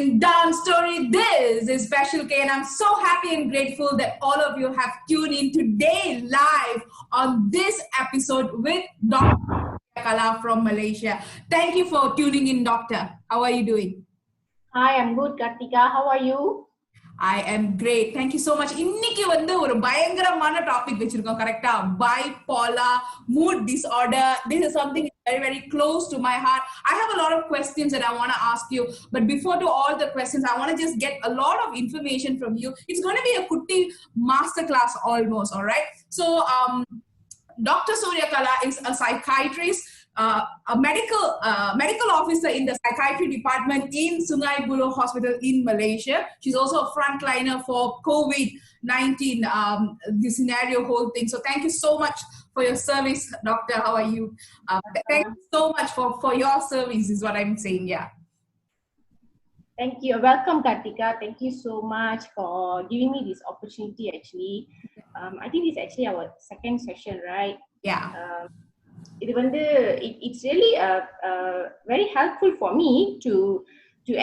Dance story. This is Special K, and I'm so happy and grateful that all of you have tuned in today live on this episode with Dr. Kala from Malaysia. Thank you for tuning in, Doctor. How are you doing? Hi, I'm good, Kartika. How are you? I am great. Thank you so much. இன்னைக்கு வந்து ஒரு பயங்கரமான topic வச்சிருக்கோம் கரெக்ட்டா bipolar mood disorder. This is something very very close to my heart. I have a lot of questions that I want to ask you, but before to all the questions I want to just get a lot of information from you. It's going to be a kutti master class almost, all right? So Dr. Suriya Kala is a psychiatrist, a medical officer in the psychiatry department in Sungai Buloh Hospital in Malaysia. She's also a frontliner for COVID-19, the scenario whole thing. So thank you so much for your service, Doctor. How are you? Thank you so much for your service is what I'm saying. Yeah. Thank you. Welcome, Kartika. Thank you so much for giving me this opportunity actually. I think it's actually our second session, right? Yeah. It's really very helpful for me to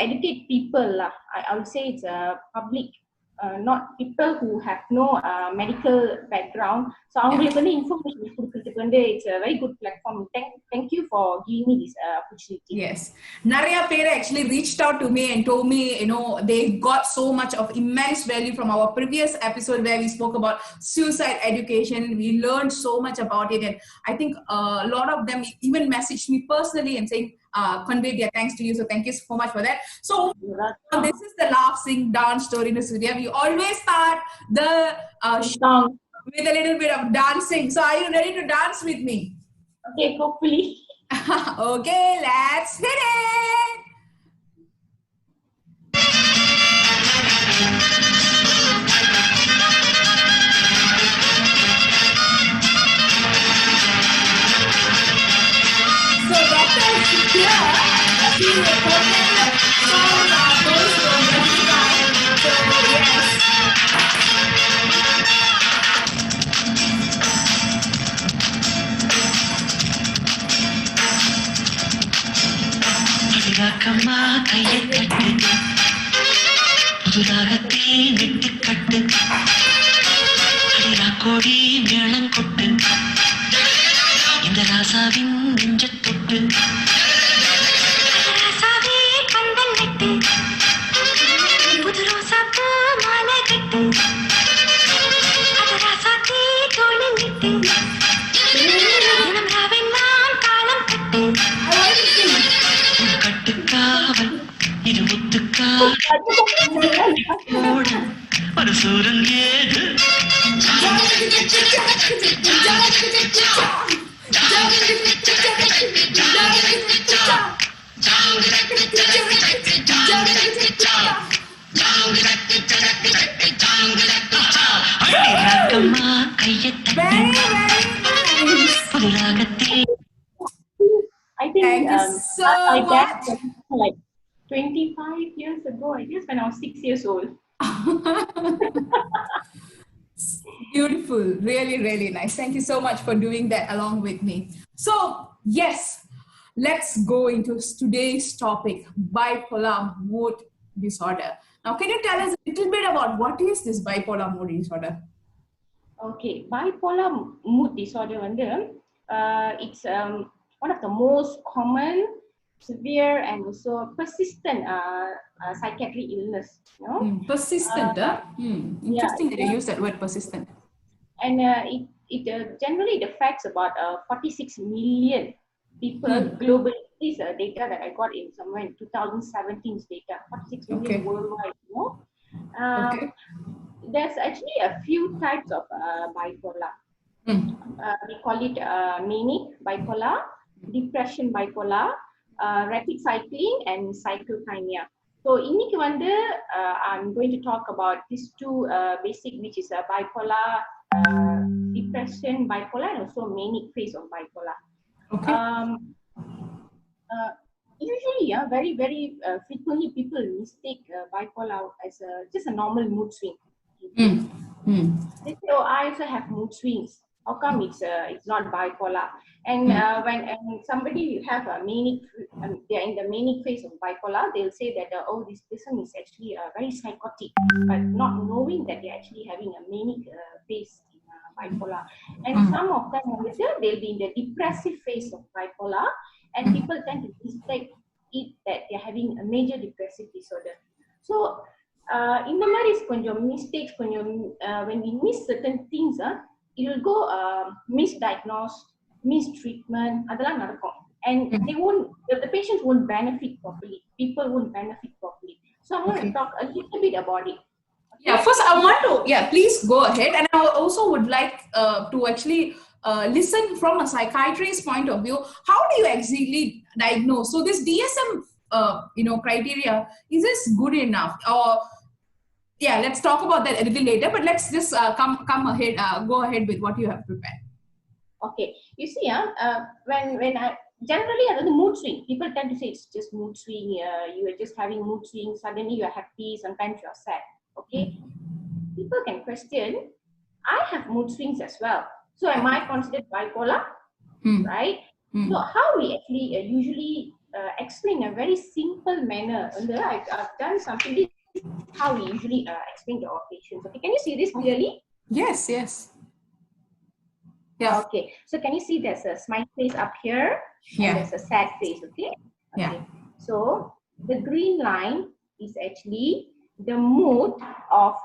educate people. I would say it's a public, not people who have no medical background. So information it's a very good platform. Thank you for giving me this opportunity. Yes. Nariya Pera actually reached out to me and told me, they got so much of immense value from our previous episode where we spoke about suicide education. We learned so much about it. And I think a lot of them even messaged me personally and saying, conveyed their thanks to you. So thank you so much for that. So this is the laugh, sing, dance story in the studio. We always start the song with a little bit of dancing. So are you ready to dance with me? Okay, hopefully. Okay, let's hit it. So Doctor is here. She recorded songs are those from Rajika. So yes. கம்மா கையை கட்டு புதுராகத்தே net கட்டு அடிரா கோடி மேளம் கொட்டு இந்த ராசாவின் நெஞ்ச தொட்டு ராசாவே பந்தல் net புது ரோசா பூ மாலை கட்டு அது ராசாத்தே தோழி நெட்டு தினம் ராவெல்லாம் காலம் கட்டு கட்டுக்காவல் இது முத்துக்காட ஒரு சூரன் ஏது ராக்கம்மா கையை தட்டு புதுராகத்தே. I think Thank you so much. Like 25 years ago, I guess when I was 6 years old. Beautiful. Really, really nice. Thank you so much for doing that along with me. So, yes, let's go into today's topic, bipolar mood disorder. Now, can you tell us a little bit about what is this bipolar mood disorder? Okay, bipolar mood disorder, it's one of the most common, severe, and also persistent psychiatric illness. Persistent, Interesting that you use that word, persistent. And it generally affects about 46 million people globally. This is data that I got in somewhere in 2017's data, 46 million worldwide. Okay. There's actually a few types of bipolar. We call it manic bipolar, depression bipolar, rapid cycling, and cyclothymia. So இன்னைக்கு I'm going to talk about these two basic, which is bipolar, depression bipolar, and also manic phase of bipolar. Okay. Usually, very very frequently people mistake bipolar as just a normal mood swing. So I also have mood swings. How come it's not bipolar? And when somebody have a manic, they're in the manic phase of bipolar, they'll say that, oh, this person is actually very psychotic, but not knowing that they're actually having a manic phase in bipolar. And some of them, they'll be in the depressive phase of bipolar, and people tend to mistake it that they're having a major depressive disorder. So, in the matter konjam mistakes, when we miss certain things, it will go misdiagnosed, mistreatment, அதெல்லாம் நடக்கும். And they won't, the patients won't benefit properly. People won't benefit properly. So I want to talk a little bit about it. Okay? Yeah, first I want to, please go ahead. And I also would like to actually listen from a psychiatrist's point of view. How do you exactly diagnose? So this DSM, criteria, is this good enough? Or let's talk about that a little later. But let's just come ahead, go ahead with what you have prepared. Okay, you see, when I generally the mood swing, people tend to say it's just mood swing. You are just having mood swing. Suddenly you are happy. Sometimes you are sad. Okay, people can question. I have mood swings as well. So am I considered bipolar? Right? So how we actually usually explain in a very simple manner. I've done something. This is how we usually explain to our patients. Okay, can you see this clearly? Yes. Yeah. Okay. So can you see there's a smile face up here? Yeah. And there's a sad face. Okay. Yeah. So the green line is actually the mood of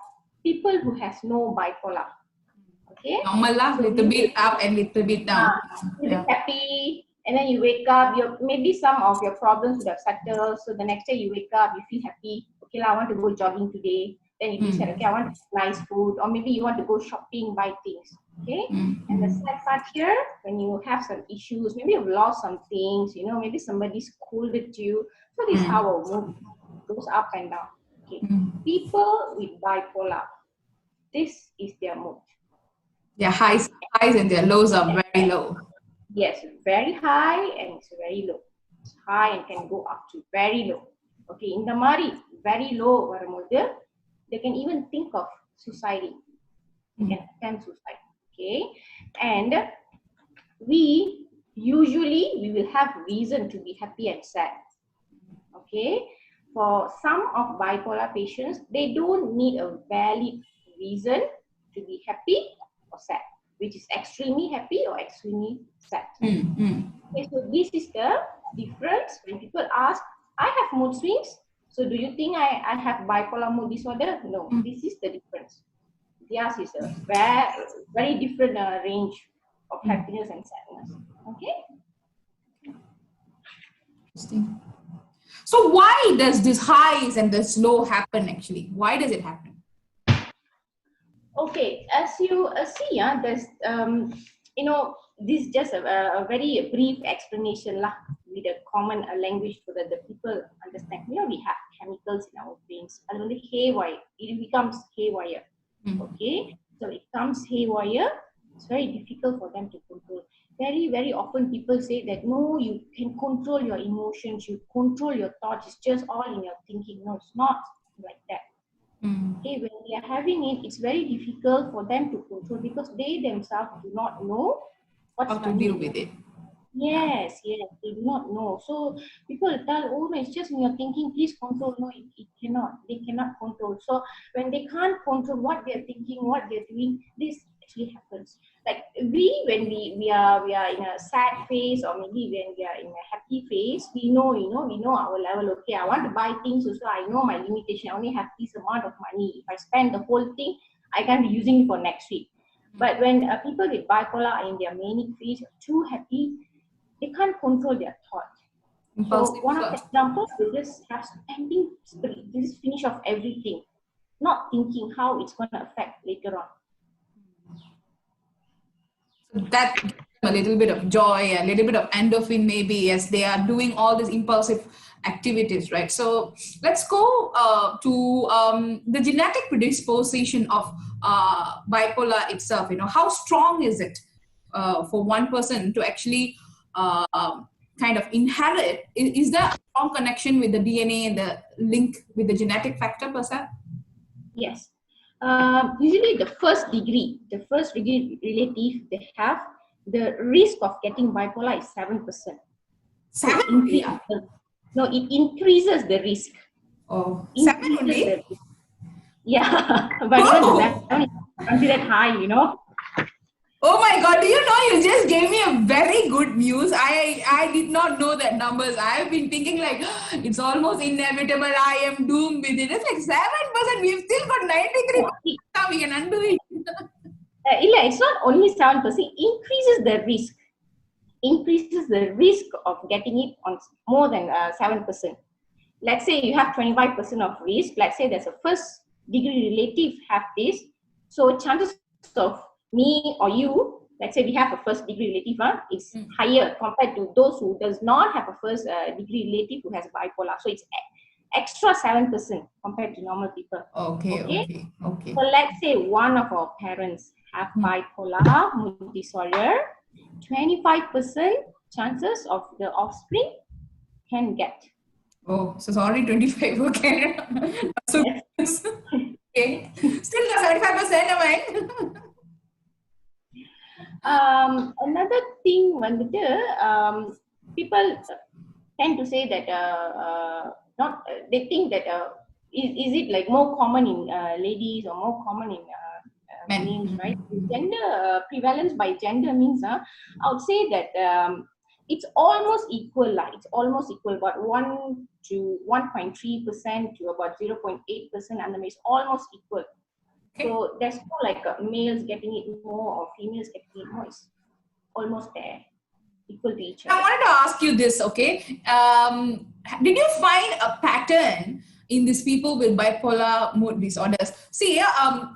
people who has no bipolar. Okay. Normal laugh, So little bit up and little bit down. You're happy, and then you wake up. Maybe some of your problems would have settled. So the next day you wake up, you feel happy. Okay, I want to go jogging today. Then you decide, okay, I want nice food, or maybe you want to go shopping, buy things. Okay, and the sad part here, when you have some issues, maybe you've lost some things, maybe somebody scolded you. So this is how our mood goes up and down. Okay, people with bipolar, this is their mood. Their highs and their lows are very low. Yes, very high and it's very low. It's high and can go up to very low. Okay, in the mari, very low, they can even think of suiciding. They can attempt suicide. Okay, and we will have reason to be happy and sad. Okay, for some of bipolar patients, they don't need a valid reason to be happy or sad, which is extremely happy or extremely sad. Okay, so this is the difference when people ask, I have mood swings, so do you think I have bipolar mood disorder? No, this is the difference. Theirs is a very different range of happiness and sadness. Okay? Interesting. So why does this highs and this low happen actually? Why does it happen? Okay, as you see, there's this is just a very brief explanation with a common language so that the people understand. We have chemicals in our brains, and only haywire, it becomes haywire. Okay, so it comes haywire. It's very difficult for them to control. Very, very often people say that no, you can control your emotions, you control your thoughts. It's just all in your thinking. No, it's not like that. Okay, when they are having it, it's very difficult for them to control because they themselves do not know how to deal with it. Yes, they do not know. So people tell, oh no, it's just when you're thinking, please control. No, it cannot. They cannot control. So when they can't control what they're thinking, what they're doing, this actually happens. Like when we are in a sad phase, or maybe when we are in a happy phase, we know our level. Okay, I want to buy things, so I know my limitation. I only have this amount of money. If I spend the whole thing, I can't be using it for next week. But when people with bipolar are in their manic phase, too happy, they can't control their thoughts. So one of the examples, they just have spending spree. They just finish off everything, not thinking how it's going to affect later on. That gives them a little bit of joy, a little bit of endorphin maybe as they are doing all these impulsive activities, right? So let's go to the genetic predisposition of bipolar itself. How strong is it for one person to actually kind of inherit? Is there a strong connection with the DNA and the link with the genetic factor, Prasad? Yes. Usually the first degree relative they have the risk of getting bipolar is 7%. So it 7 only, increases no, it increases the risk. Oh, 7 only? The risk. Yeah, but even 7 is considered high, you know. Oh my God, do you know, you just gave me a very good news. I did not know that numbers. I have been thinking like, it's almost inevitable. I am doomed with it. It's like 7%. We've still got 93%. Now we can undo it. It's not only 7%, increases the risk. Increases the risk of getting it on more than 7%. Let's say you have 25% of risk. Let's say there's a first degree relative have this. So chances of me or you, let's say we have a first degree relative, is higher compared to those who does not have a first degree relative who has bipolar. So it's extra 7% compared to normal people. Okay. So let's say one of our parents have bipolar mood disorder, 25% chances of the offspring can get. Oh, so it's already 25. Okay. So, okay. Still got 75%, am I? Another thing, people tend to say that they think that is it like more common in ladies or more common in males, right? Gender prevalence by gender means I would say that it's almost equal. It's almost equal, about 1 to 1.3% to about 0.8%, and it's almost equal. Okay. So there's no like males getting it more or females getting it more. It's almost there, equal to each other. I wanted to ask you this, okay? Did you find a pattern in these people with bipolar mood disorders? See,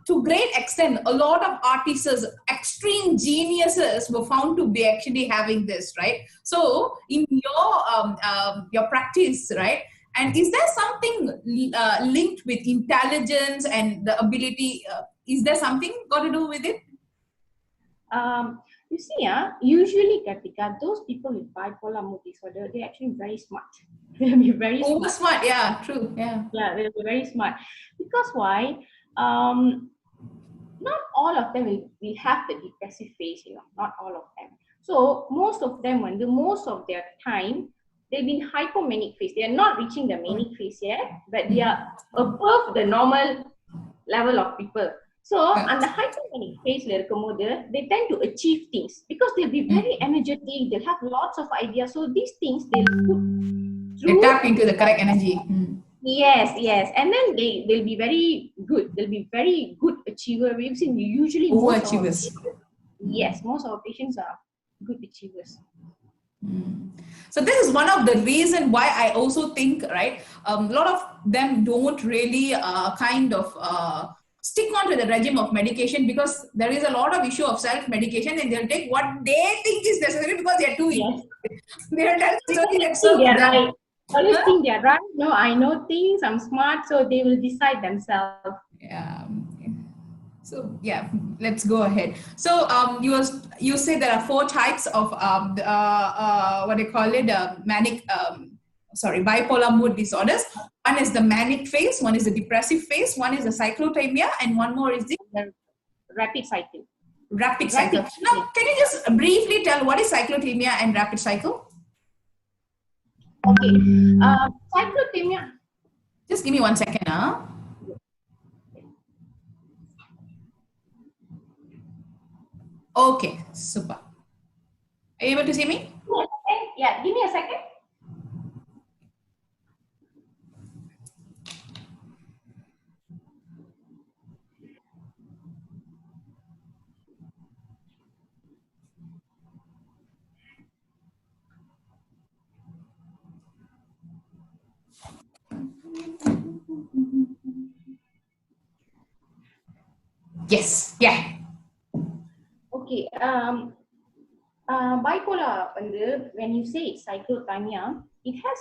to great extent, a lot of artists, extreme geniuses were found to be actually having this, right? So in your practice, right? And is there something linked with intelligence and the ability? Is there something got to do with it? You see, usually, Kartika, those people with bipolar mood disorder, they're actually very smart. They'll be very smart. Yeah, true. Yeah, they'll be very smart. Because why? Not all of them will have the depressive phase, not all of them. So most of them, most of their time, they've been hypomanic phase. They are not reaching the manic phase yet, but they are above the normal level of people. So on the hypomanic phase, they tend to achieve things because they'll be very energetic. They'll have lots of ideas. So these things they'll put through. They tap into the correct energy. Yes, and then they'll be very good. They'll be very good achiever. We've seen usually overachievers. Most of our patients are good achievers. So this is one of the reasons why I also think, right, a lot of them don't really stick on to the regime of medication because there is a lot of issue of self-medication and they'll take what they think is necessary because they're too they're right. Always think they're right. No, I know things, I'm smart, so they will decide themselves. Yeah. So yeah, let's go ahead. So you say there are 4 types of what do you call it, bipolar mood disorders. One is the manic phase, one is the depressive phase, one is the cyclothymia, and one more is the rapid cycle. Rapid cycle. Now, can you just briefly tell what is cyclothymia and rapid cycle? Okay, cyclothymia. Just give me 1 second, Okay, super. Are you able to see me? Yeah, give me a second. Yes, yeah. Okay, bipolar, when you say cyclothymia, it has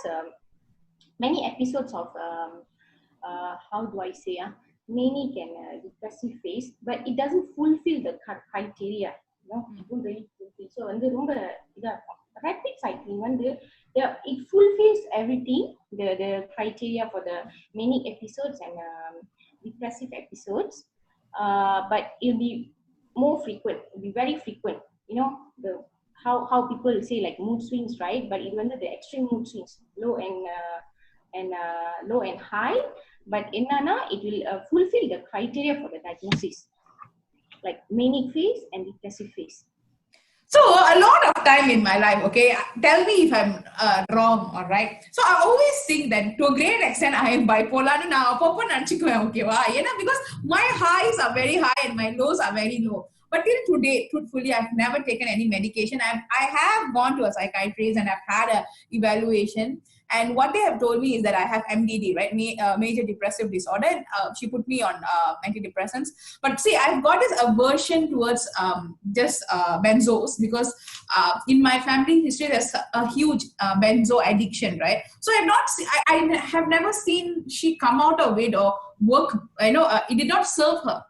many episodes of, how do I say, manic and depressive phase, but it doesn't fulfill the criteria. It won't really fulfill. So, rapid cycling, it fulfills everything, the criteria for the manic episodes and depressive episodes, but it'll be more frequent, it'll be very frequent. the how people say like mood swings, right? But even the extreme mood swings, low and high, but enna it will fulfill the criteria for the diagnosis, like manic phase and depressive phase. So a lot of time in my life, okay, tell me if I'm wrong, all right? So I always think that to a great extent I am bipolar. Okay, because my highs are very high and my lows are very low. But till today, truthfully, I've never taken any medication. I have gone to a psychiatrist and I've had a evaluation. And what they have told me is that I have MDD, right? Major depressive disorder. And, she put me on antidepressants. But see, I've got this aversion towards just benzos because in my family history, there's a huge benzo addiction, right? So I have never seen she come out of it or work, it did not serve her.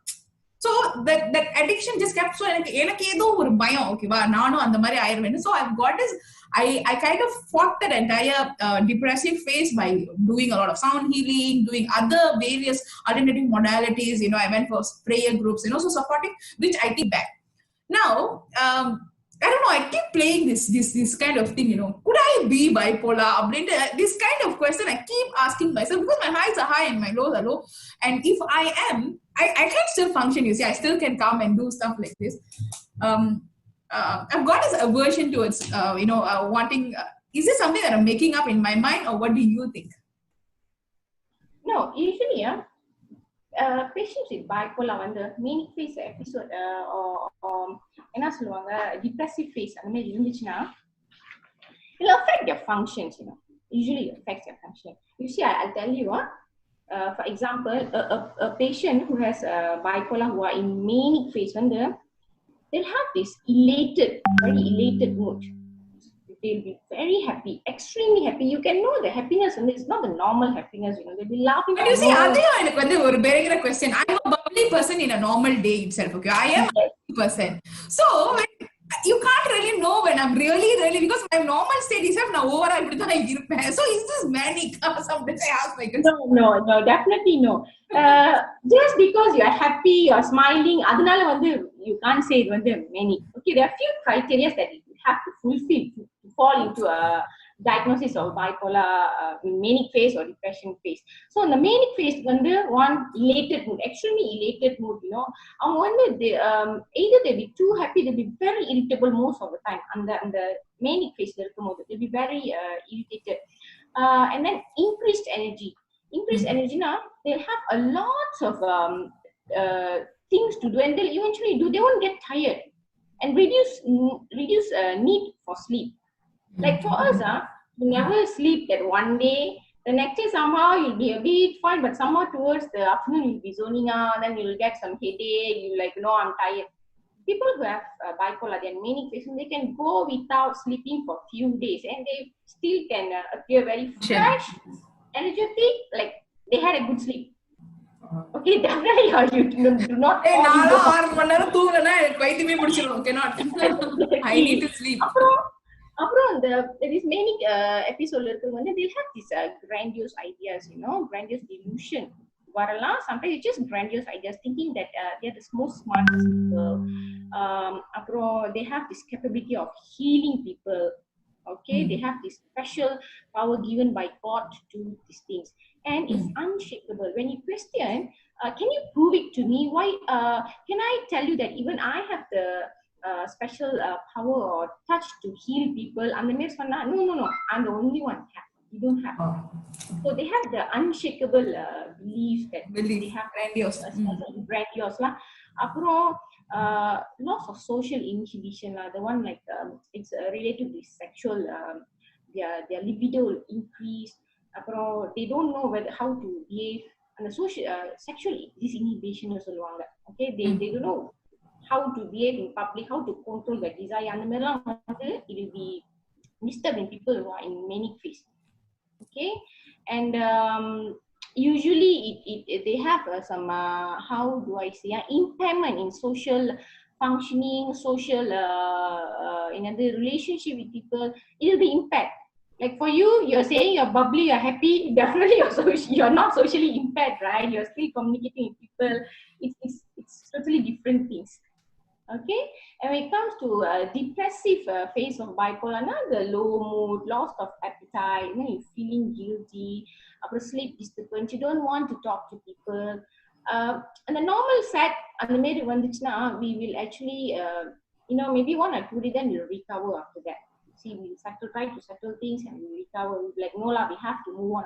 So that addiction just kept, so எனக்கு ஏதோ ஒரு பயம், ஓகேவா, நானும் அந்த மாதிரி ஆயிருவேன். So I've got this, I kind of fought that entire depressive phase by doing a lot of sound healing, doing other various alternative modalities. I went for prayer groups, so supporting, which I did back. Now, I don't know, I keep playing this kind of thing, could I be bipolar? This kind of question I keep asking myself because my highs are high and my lows are low. And if I am, I can still function, you see, I still can come and do stuff like this. I've got this aversion towards, wanting, is this something that I'm making up in my mind or what do you think? No, usually, patients with bipolar வந்து manic phase episode என்ன சொல்லுவாங்க depressive phase அந்த மாதிரி இருந்துச்சுன்னா it will affect their functions, usually it affects their function. You see, I'll tell you, for example, a patient who has bipolar who are in manic phase வந்து they'll have this very elated mood. They'll be very happy, extremely happy. You can know the happiness, and it's not the normal happiness. They'll be laughing. But you see, எனக்கு வந்து ஒரு பெரிய question. I'm a bubbly person in a normal day itself. Okay, I am a bubbly person. So you can't really know when I'm really, because my normal state is now overall இப்படிதான் இருப்பேன். So is this manic? Sometimes I ask my question. No, definitely no. Just because you are happy, you are smiling, அதனால வந்து you can't say it வந்து manic. Okay, there are few criteria that you have to fulfill to fall into a diagnosis of bipolar manic phase or depression phase. So in the manic phase வந்து one elated mood, extremely elated mood, அவங்க வந்து either they be too happy, they be very irritable most of the time. அந்த manic phase இருக்கும்போது they be very irritated, and then increased energy na they'll have a lot of things to do and they'll eventually do. They won't get tired and reduce need for sleep. Like for us, you never sleep that one day. The next day somehow you'll be a bit fine, but somehow towards the afternoon you'll be zoning out, then you'll get some headache. You like, no, I'm tired. People who have bipolar, they're manic phase, they can go without sleeping for few days and they still can appear very fresh, energetic, like they had a good sleep. Okay, definitely you do not. I need to sleep. அப்புறம் this manic episode வந்து they'll have these grandiose ideas, grandiose delusion வரலாம். Sometimes it's just grandiose ideas, thinking that they're the most smartest people. அப்புறம் they have this capability of healing people. Okay, they have this special power given by God to do these things, and it's unshakable. When you question, can you prove it to me? Why? Can I tell you that even I have the special power or touch to heal people? And the next one, no, I'm the only one. You don't have. So they have the unshakable belief that they have grandiose. Grandiose lah. Apro loss of social inhibition lah. The one like it's related to sexual. Their libido will increase. Apro they don't know how to behave. And the social sexual disinhibition also சொல்லுவாங்க. Okay, they don't know how to behave in public, how to control their desire. And it will be disturbed in people who are in manic phase. Okay, and usually they have some how do I say impairment in social functioning, social in the relationship with people. It will be impaired. Like for you, you're saying you're bubbly, you're happy. Definitely, you're not socially impaired, right? You're still communicating with people. It's totally different things. Okay, and when it comes to depressive phase of bipolar, now the low mood, loss of appetite, you feeling guilty, sleep disturbance, you don't want to talk to people. And the normal set, and the main one, we will actually, maybe 1 or 2 days, then we'll recover after that. See, we'll try to settle things and we'll recover. We'll be like, no, we have to move on.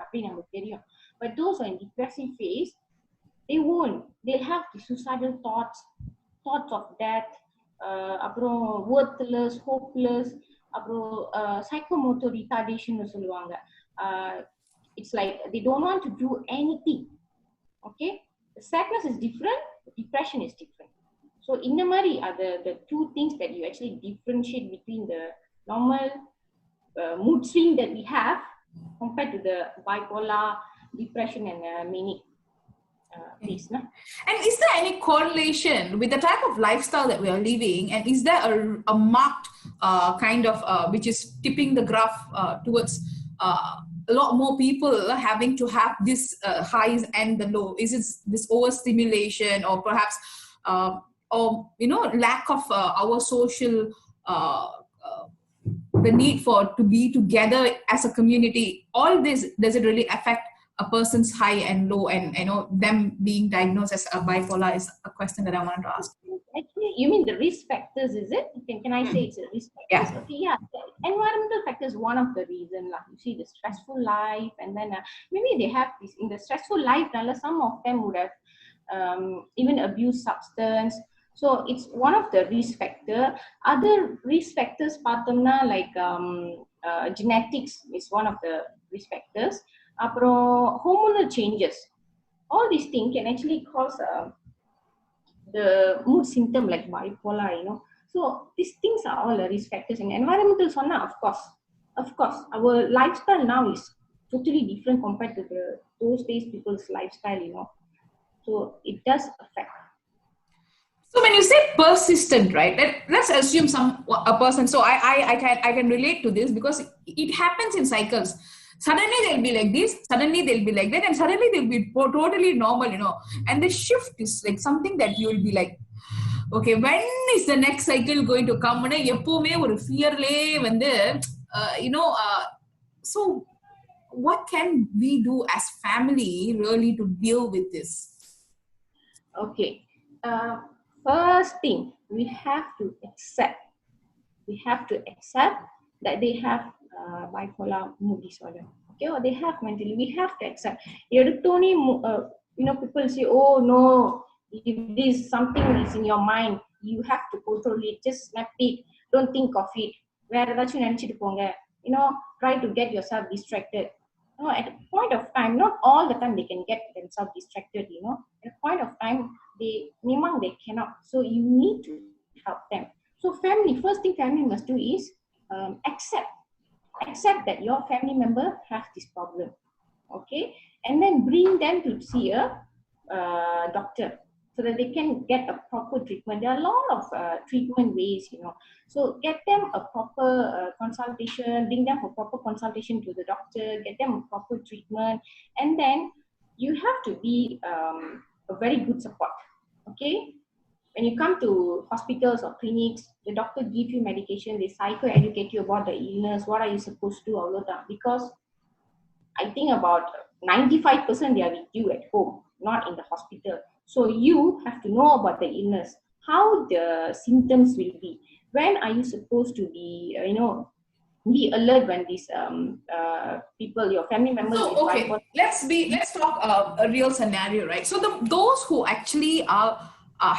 But those who are in depressive phase, they won't. They'll have the suicidal thoughts of death, worthless, hopeless, psychomotor retardation சொல்லுவாங்க. It's like they don't want to do anything. Okay, the sadness is different, the depression is different. So in the mari are the two things that you actually differentiate between the normal mood swing that we have compared to the bipolar, depression, and manic. And is there any correlation with the type of lifestyle that we are living, and is there a marked kind of which is tipping the graph towards a lot more people having to have this highs and the low? Is it this overstimulation, or perhaps or lack of our social the need to be together as a community? All this, does it really affect a person's high and low, and them being diagnosed as a bipolar is a question that I wanted to ask. Actually, you mean the risk factors, is it? Can I say it's a risk factors? Yeah. Okay, yeah. Environmental factors, one of the reasons. You see the stressful life, and then maybe they have this in the stressful life. Some of them would have even abused substance. So it's one of the risk factor. Other risk factors, like genetics is one of the risk factors. Hormonal changes, all these things can actually cause the mood symptom like bipolar, So these things are all risk factors. And environmental of course, our lifestyle now is totally different compared to those days people's lifestyle, So it does affect. So when you say persistent, right? Let's assume a person. So I can relate to this because it happens in cycles. Suddenly they'll be like this, suddenly they'll be like that, and suddenly they'll be totally normal, And the shift is like something that you'll be like, okay, when is the next cycle going to come? எப்பவுமே ஒரு fearலே வந்து so what can we do as family really to deal with this? Okay, first thing, we have to accept that they have bipolar mood disorder, okay, or they have mentally. We have to accept. People say, oh no, if this something is in your mind, you have to control it. Just snap it. Don't think of it. Try to get yourself distracted. At a point of time, not all the time they can get themselves distracted. At a point of time, they cannot. So you need to help them. So first thing family must do is accept that your family member has this problem, okay, and then bring them to see a doctor so that they can get a proper treatment. There are a lot of treatment ways, So get them a proper consultation, bring them for proper consultation to the doctor, get them a proper treatment, and then you have to be a very good support, okay. When you come to hospitals or clinics, the doctor gives you medication, they psycho-educate you about the illness, what are you supposed to do, all of that. Because I think about 95% they are with you at home, not in the hospital. So you have to know about the illness, how the symptoms will be. When are you supposed to be, be alert when these people, your family members. So okay, let's talk a real scenario, right? So those who actually are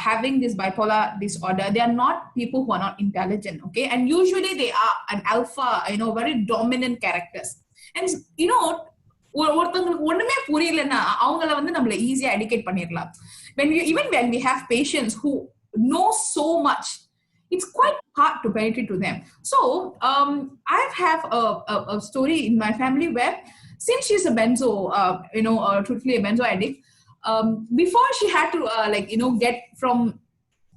having this bipolar disorder, they are not people who are not intelligent, okay, and usually they are an alpha, very dominant characters, and ஒருத்தங்களுக்கு ஒண்ணுமே புரியலன்னா அவங்கள வந்து நம்மள ஈஸியா educate பண்ணிடலாம். when we have patients who know so much, it's quite hard to penetrate to them. So I have a story in my family where, since she's a benzo, truthfully a benzo addict, before she had to get from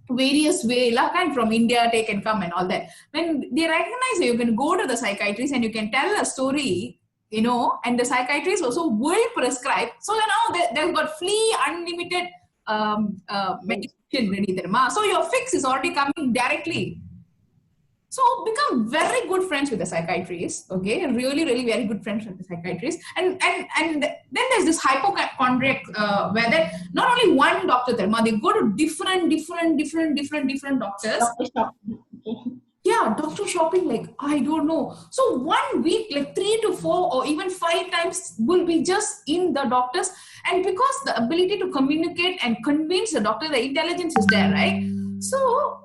various way, kind from India, take and come and all that. When they recognize that you can go to the psychiatrist and you can tell a story, and the psychiatrist also will prescribe. So now they've got free, unlimited medication ready there. So your fix is already coming directly. So become very good friends with the psychiatrist, okay? And really, really very good friends with the psychiatrist. And then there's this hypochondriac where then not only one doctor, Thelma, they go to different doctors. Doctor shopping. Okay. Yeah, doctor shopping, like, I don't know. So 1 week, like 3 to 4 or even 5 times will be just in the doctors. And because the ability to communicate and convince the doctor, the intelligence is there, right? So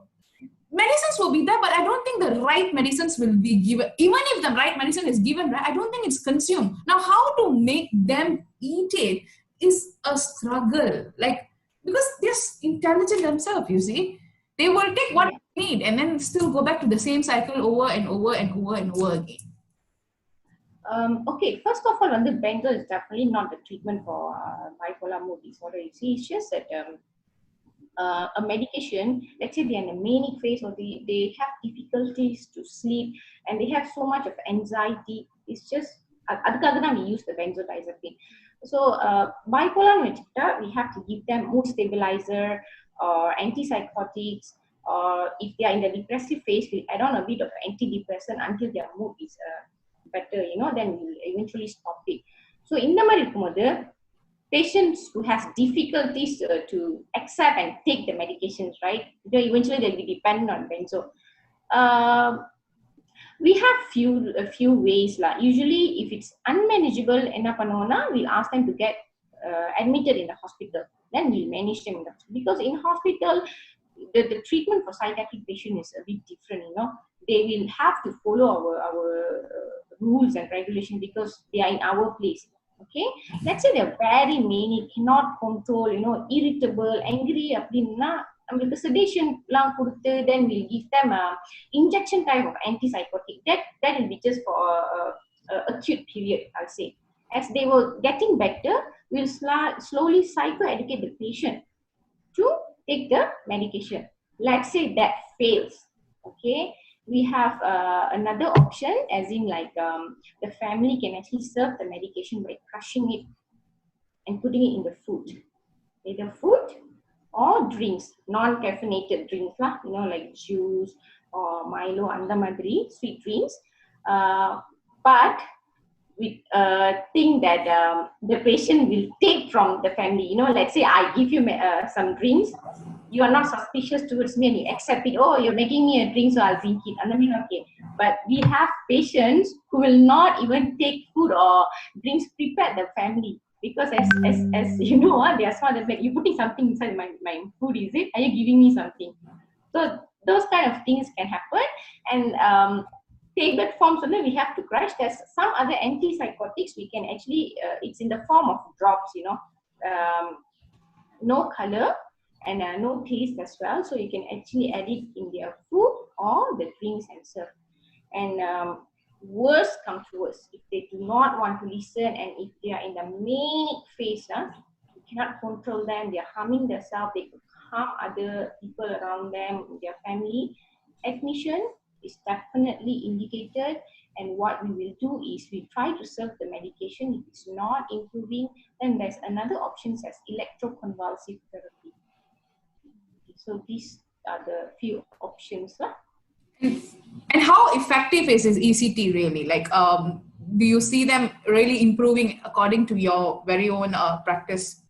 medicines will be there, but I don't think the right medicines will be given. Even if the right medicine is given, right, I don't think it's consumed. Now, how to make them eat it is a struggle. Like, because they're intelligent themselves, you see. They will take what they need and then still go back to the same cycle over and over again. Okay, first of all, the benzo is definitely not the treatment for bipolar mood disorder. You see, it's just that a medication, let's say they're in a manic phase or they have difficulties to sleep and they have so much of anxiety. It's just, we use the benzodiazepine. So bipolar mood disorder, we have to give them mood stabilizer or antipsychotics, or if they are in the depressive phase, we add on a bit of antidepressant until their mood is better, then we'll eventually stop it. So in the மாதிரி patients who has difficulties to accept and take the medications, right? Eventually they'll be dependent on benzo. We have a few ways lah. Usually, if it's unmanageable, we'll ask them to get admitted in the hospital. Then we'll manage them in the hospital. Because in hospital, the treatment for psychiatric patients is a bit different. They will have to follow our rules and regulations because they are in our place. Okay, let's say they're very manic, cannot control, irritable, angry, sedation, then we'll give them a injection type of antipsychotic. That will be just for acute period, I'll say. As they were getting better, we'll slowly psychoeducate the patient to take the medication. Let's say that fails, okay? We have another option, as in like the family can actually serve the medication by crushing it and putting it in the food. Either food or drinks, non-caffeinated drinks, like juice or Milo, and the madri, sweet drinks. But we think that the patient will take from the family. Let's say I give you some drinks, you are not suspicious towards me and you accept it. Oh, you're making me a drink, so I'll drink it. And I mean, okay. But we have patients who will not even take food or drinks prepared the family. Because as you know, they are smart. They're like, you're putting something inside my food, is it? Are you giving me something? So those kind of things can happen. And tablet forms, we have to crush. There's some other antipsychotics we can actually, it's in the form of drops, no color and no taste as well. So you can actually add it in their food or the drinks and serve. And worst comes to worst, if they do not want to listen and if they are in the manic phase, you cannot control them, they are harming themselves, they could harm other people around them, their family, admission is definitely indicated. And what we will do is we try to serve the medication. If it's not improving, then there's another option as electroconvulsive therapy. So these are the few options. And how effective is ECT really? Like, do you see them really improving according to your very own practice?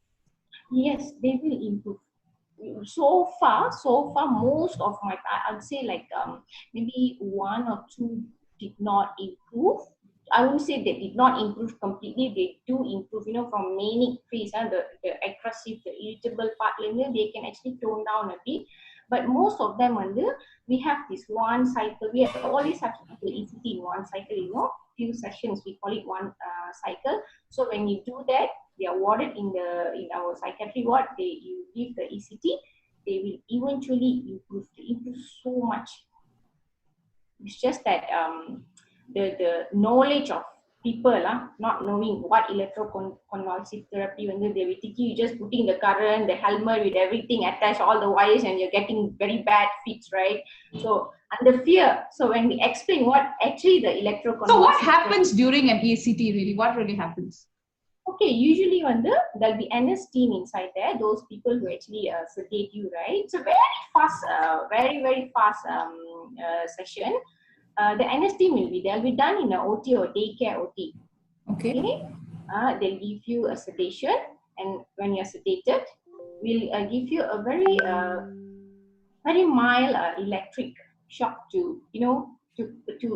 Yes, they will improve. So far, most of my, I'd say like maybe 1 or 2 did not improve. I won't say they did not improve completely. They do improve, from manic phase, the aggressive, the irritable part, they can actually tone down a bit. But most of them, we have this one cycle. We always have to do the ECT in one cycle, few sessions. We call it one cycle. So when you do that, they are warded in our psychiatry ward. You give the ECT, they will eventually improve. They improve so much. It's just that the knowledge of people not knowing what electroconvulsive therapy, when they will think you just putting the current, the helmet with everything attached, all the wires, and you're getting very bad fits, right? So under fear. So when we explain what actually the electroconvulsive. So what happens during an ECT really? What really happens? Okay, usually there'll be NS team inside there, those people who actually sedate you, right? It's a very fast, very fast session. The NS team they'll be done in a OT or daycare OT. Okay. They'll give you a sedation, and when you're sedated, we'll give you a very mild electric shock to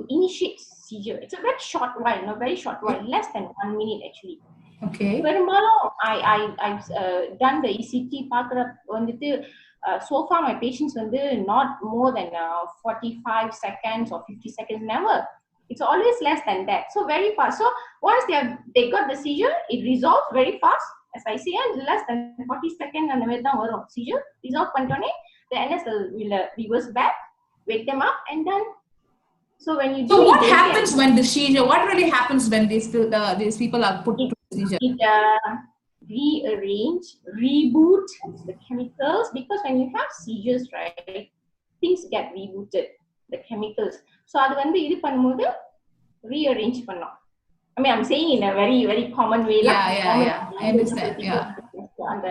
initiate seizure. It's a very short while, very short while, less than 1 minute actually. Okay. I've done the ECT so far my patients not more than 45 seconds or 50 seconds, never. It's always less than that. So very fast. So once they got the seizure, it resolves very fast. As I say, less than 40 seconds and the seizure resolve pantone, the NS will reverse back, wake them up, and done. So when you what happens when the seizure? What really happens when these people are put to seizure? It rearrange, reboot the chemicals, because when you have seizures, right, things get rebooted, the chemicals. So அது இது பண்ணும்போது rearrange பண்ணோம். I mean, I'm saying in a very common way. Yeah. I understand. Yeah. அந்த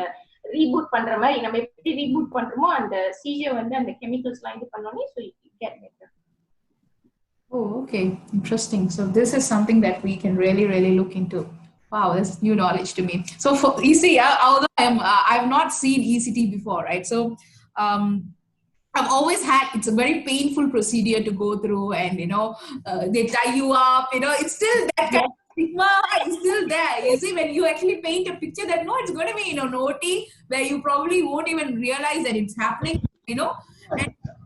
reboot பண்ற மாதிரி நம்ம எப்படி reboot பண்றோமோ அந்த seizure அந்த chemicalsலாம் இது பண்ணோனே, so you get better. Oh, okay. Interesting. So this is something that we can really look into. Wow, that's new knowledge to me. So for although I've not seen ECT before, right? So I've always had, it's a very painful procedure to go through, and they tie you up, it's still that kind of stigma is still there. You see, when you actually paint a picture that no, it's going to be an OT where you probably won't even realize that it's happening, and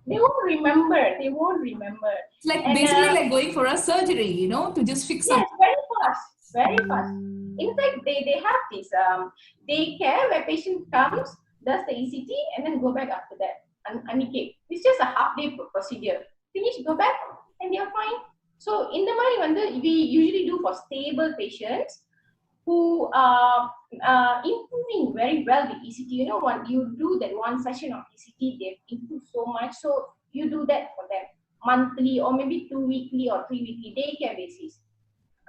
they won't remember. It's like basically like going for a surgery, to just fix something. Very fast. In fact, they have this daycare where patient comes, does the ECT, and then go back after that. Anikate. It's just a half-day procedure. Finish, go back, and they are fine. So in the mari we usually do for stable patients who are improving very well with ECT. When you do that one session of ECT, they've improved so much. So you do that for them monthly or maybe 2 weekly or 3 weekly daycare basis.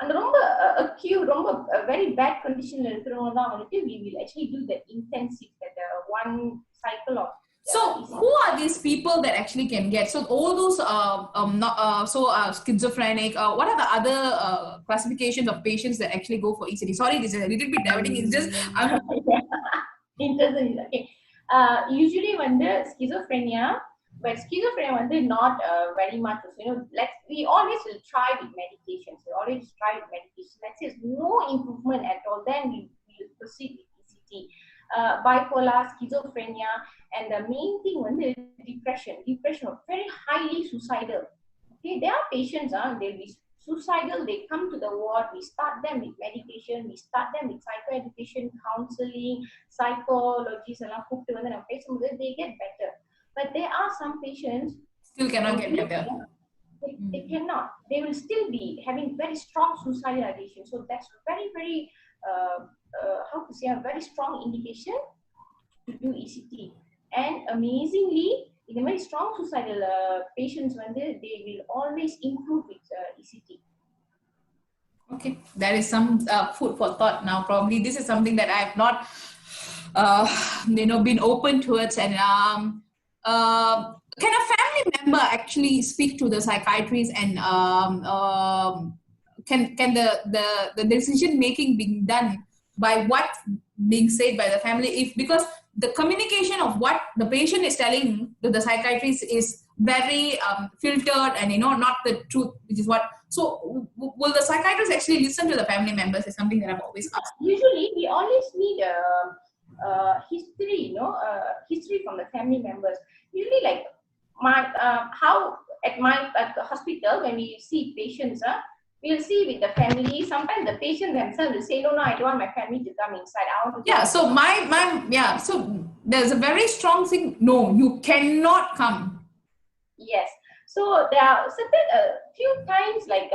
And acute, very bad condition, we will actually do the intensive, one cycle of. So who are these people that actually can get? So all those schizophrenic. What are the other classifications of patients that actually go for ECT? Sorry, this is a little bit diverting. It's just interesting. Okay. Usually when the schizophrenia, but schizophrenia not very much. We always will try with medications. Let's say there's no improvement at all, then we will proceed with ECT. Bipolar, schizophrenia, and the main thing depression very highly suicidal. Okay, there are patients they'll be suicidal, they come to the ward, we start them with medication, we start them with psychoeducation, counseling, psychologists, they get better. But there are some patients still cannot get better. They cannot. They will still be having very strong suicidal ideation. So that's very a very strong indication to do ECT. And amazingly, in a very strong suicidal patients, they will always improve with ECT. Okay, that is some food for thought. Now, probably this is something that I have not, been open towards. And can a family member actually speak to the psychiatrist, and can the decision making being done by what being said by the family? Because the communication of what the patient is telling to the psychiatrist is very filtered and not the truth, which is what. So will the psychiatrist actually listen to the family members? Is something that I've always asked. Usually we always need history, history from the family members. Usually, like how at the hospital when we see patients, we'll see with the family. Sometimes the patient themselves will say, no, I don't want my family to come inside. I want to so so there's a very strong thing. No, you cannot come. Yes. So there are certain few times like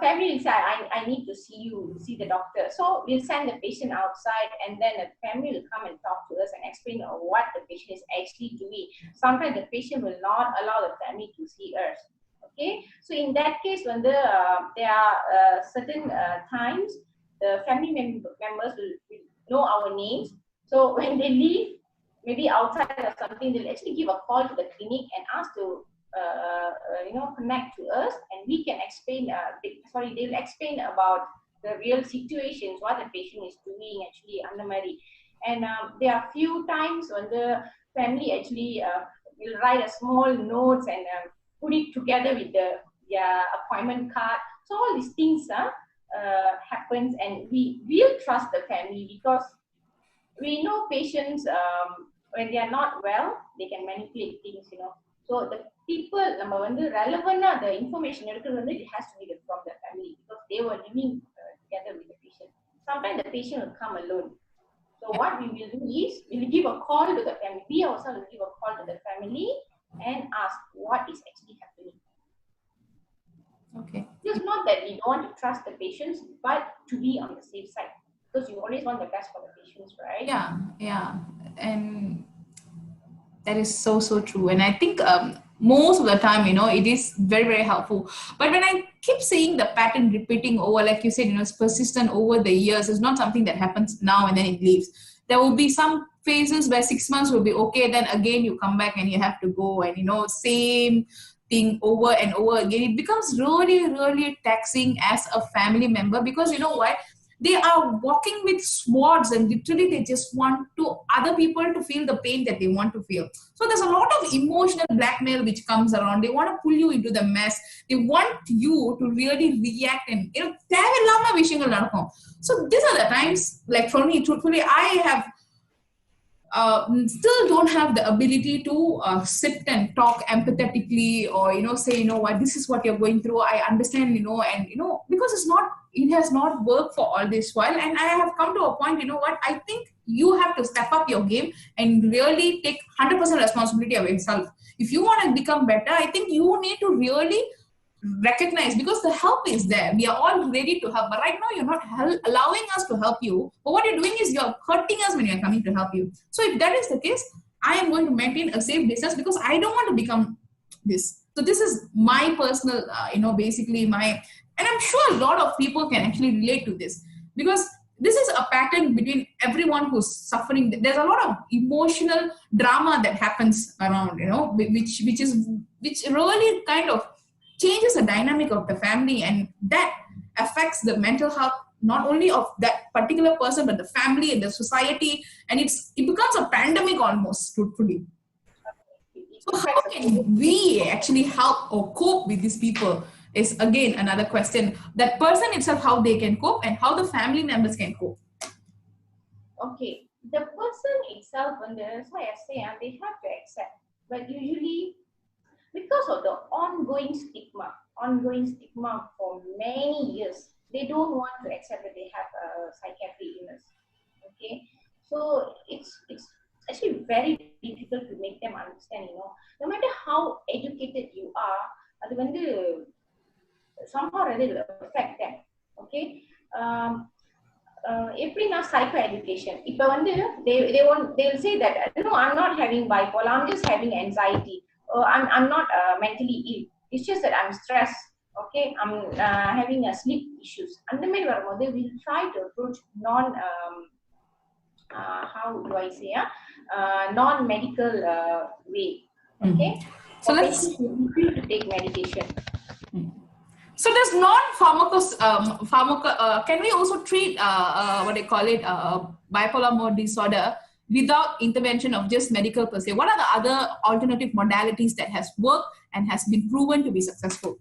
family will say, I need to see the doctor. So we'll send the patient outside, and then the family will come and talk to us and explain what the patient is actually doing. Sometimes the patient will not allow the family to see us. Okay, so in that case, when there are certain times the family members will know our names. So when they leave, maybe outside or something, they'll actually give a call to the clinic and ask to connect to us, and we can explain. They'll explain about the real situations, what the patient is doing actually under Mary. And there are few times when the family actually will write a small notes and put it together with the appointment card. So all these things happens, and we will trust the family because we know patients when they are not well, they can manipulate things, you know. So the people, relevant the information, it has to be from the family because they were living together with the patient. Sometimes the patient will come alone. So what we will do is we will give a call to the family. We also will give a call to the family and ask what is actually happening. Okay. It's not that we don't want to trust the patients, but to be on the safe side because you always want the best for the patients, right? Yeah, and that is so true. And I think most of the time, it is very, very helpful. But when I keep seeing the pattern repeating over, like you said, it's persistent over the years. It's not something that happens now and then it leaves. There will be some phases where 6 months will be okay. Then again, you come back and you have to go and, same thing over and over again. It becomes really, really taxing as a family member because you know what? They are walking with swords and literally they just want to other people to feel the pain that they want to feel. So there's a lot of emotional blackmail which comes around. They want to pull you into the mess. They want you to really react and தேவையில்லாம விஷயங்கள் நடக்கும். So these are the times, like for me, truthfully, I have still don't have the ability to sit and talk empathetically or say what this is what you're going through. I understand, and because it has not worked for all this while, and I have come to a point, what I think you have to step up your game and really take 100% responsibility of yourself. If you want to become better, I think you need to really recognize, because the help is there. We are all ready to help, but right now you're not allowing us to help you. But what you're doing is you're hurting us when you're coming to help you. So if that is the case, I am going to maintain a safe distance because I don't want to become this. So this is my personal basically and I'm sure a lot of people can actually relate to this, because this is a pattern between everyone who's suffering. There's a lot of emotional drama that happens around, which really kind of changes the dynamic of the family, and that affects the mental health not only of that particular person but the family and the society, and it becomes a pandemic almost, truthfully. So how can we actually help or cope with these people is again another question. That person itself, how they can cope, and how the family members can cope. Okay, the person itself, that's why I say they have to accept, but usually because of the ongoing stigma for many years, they don't want to accept that they have a psychiatric illness. Okay, so it's actually very difficult to make them understand. No matter how educated you are, அது வந்து somehow really will affect them. Okay, எப்படின்னா psycho education. இப்போ வந்து they'll say that no, I'm not having bipolar, I'm just having anxiety. I'm not mentally ill. It's just that I'm stressed. Okay, I'm having a sleep issues. And the main we'll try to approach how do I say non-medical way. Okay, so let's to take medication. So does can we also treat what they call it bipolar mode disorder without intervention of just medical per se? What are the other alternative modalities that has worked and has been proven to be successful?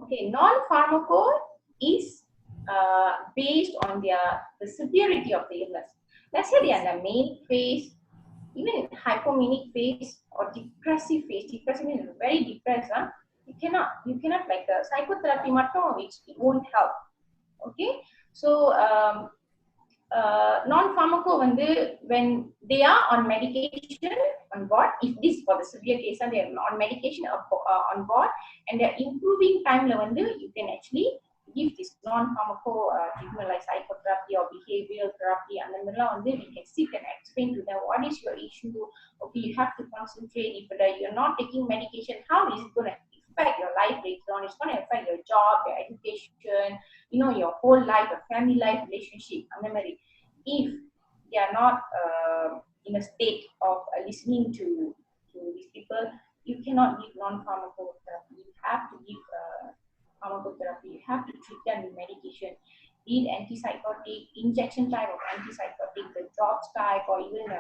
Okay, non-pharmaco is based on the severity of the illness. Let's say they are in the main phase, even in hypomanic phase or depressive phase. Depressive means very depressed. You cannot like the psychotherapy which it won't help. Okay, so non-pharmaco when they are on medication on board, if this for the severe case and they are on medication on board and they are improving time you can actually give this non-pharmaco treatment like psychotherapy or behavioral therapy, and then we can sit and explain to them what is your issue. Okay, you have to concentrate. If you're not taking medication, how is it going to affect your life later on. It's going to affect your job, your education, your whole life, your family life, relationship. If they are not in a state of listening to these people, you cannot give non-pharmacotherapy. You have to give pharmacotherapy. You have to treat them with medication, be it antipsychotic, injection type of antipsychotic, the drops type, or even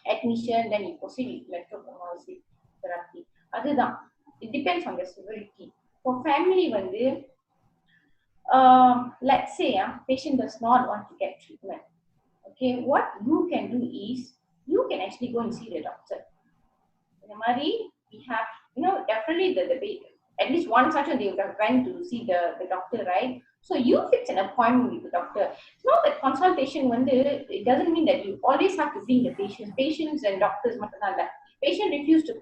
admission, then you proceed with electroconvulsive therapy. It depends on the severity. For family, let's say patient does not want to get treatment. Okay, what you can do is you can actually go and see the doctor. We have, definitely at least one session they would have went to see the doctor, right? So you fix an appointment with the doctor. It's not that consultation, it doesn't mean that you always have to bring the patients and doctors. Patient refuse to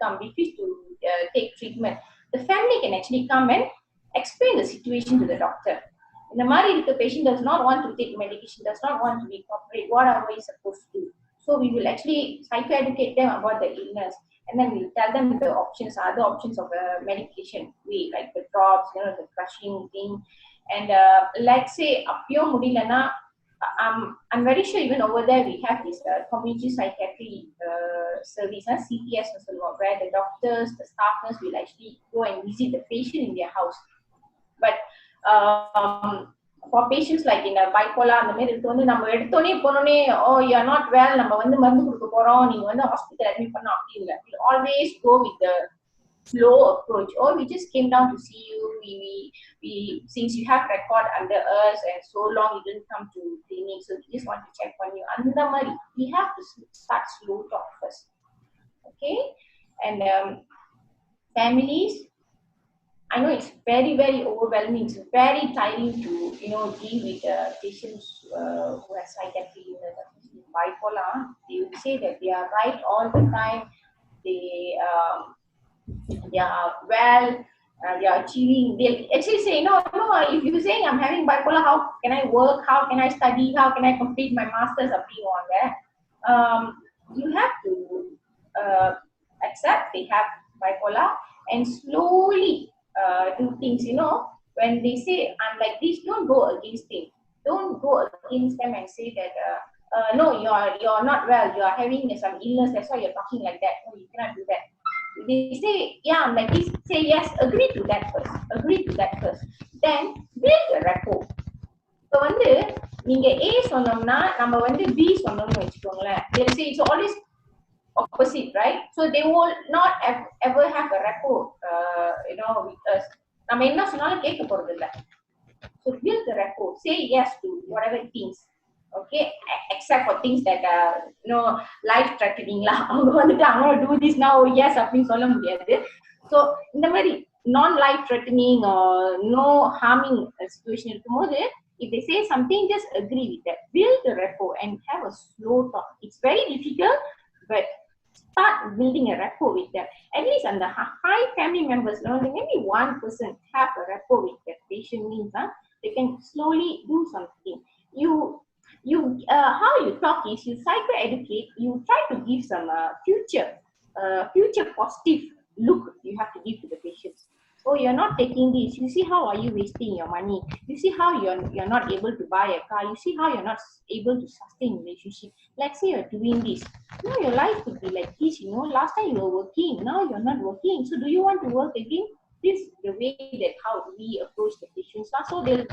take treatment. The family can actually come and explain the situation to the doctor. If the patient does not want to take medication, does not want to be cooperated, what are we supposed to do? So we will actually psychoeducate them about the illness, and then we'll tell them the other options of medication, like the drops, the crushing thing. And let's say I'm very sure even over there we have this community psychiatry service, CPS, where the doctors, the staff nurse will actually go and visit the patient in their house. But for patients like in a bipolar, oh, you're not well, hospital admit we'll always go with the slow approach. Oh, we just came down to see you. We since you have record under us and so long you didn't come to clinic, so we just want to check on you. We have to start slow talk first. Okay, and families, I know it's very, very overwhelming. It's very tiring to deal with patients who have psychiatric illness, bipolar. They would say that they are right all the time. They are well. They are achieving. They actually say, no. If you're saying I'm having bipolar, how can I work? How can I study? How can I complete my masters? Or being on there, you have to accept they have bipolar and slowly do things. When they say I'm like this, don't go against them. Don't go against them and say that no, you're not well. You are having some illness. That's why you're talking like that. No, you cannot do that. They say, yeah, I'm like this. Say yes. Agree to that first. Then build a rapport. So நீங்க A சொன்னோம்னா நம்ம B சொன்னோம்னு வெச்சுக்கோங்களேன். They'll say it's always opposite, right? So they will not ever have a rapport, with us. நம்ம என்ன சொன்னாலும் கேட்க போறது இல்ல. So build the rapport. Say yes to whatever things. Okay, except for things that life threatening lah. I'm gonna do this now. Yes, அப்படின்னு சொல்ல முடியாது. So இந்த மாதிரி non life threatening or no harming situation இருக்கும்போது, if they say something, just agree with that. Build the rapport and have a slow talk. It's very difficult, but start building a rapport with them. At least on the 5 family members, maybe one person have a rapport with that patient means they can slowly do something. How you talk is you psychoeducate. You try to give some future positive look you have to give to the patients. Oh, you're not taking this. You see how are you wasting your money? You see how you're not able to buy a car. You see how you're not able to sustain relationship. Let's say you're doing this. Your life could be like this. Last time you were working. Now you're not working. So do you want to work again? This is the way that how we approach the patients. So they'll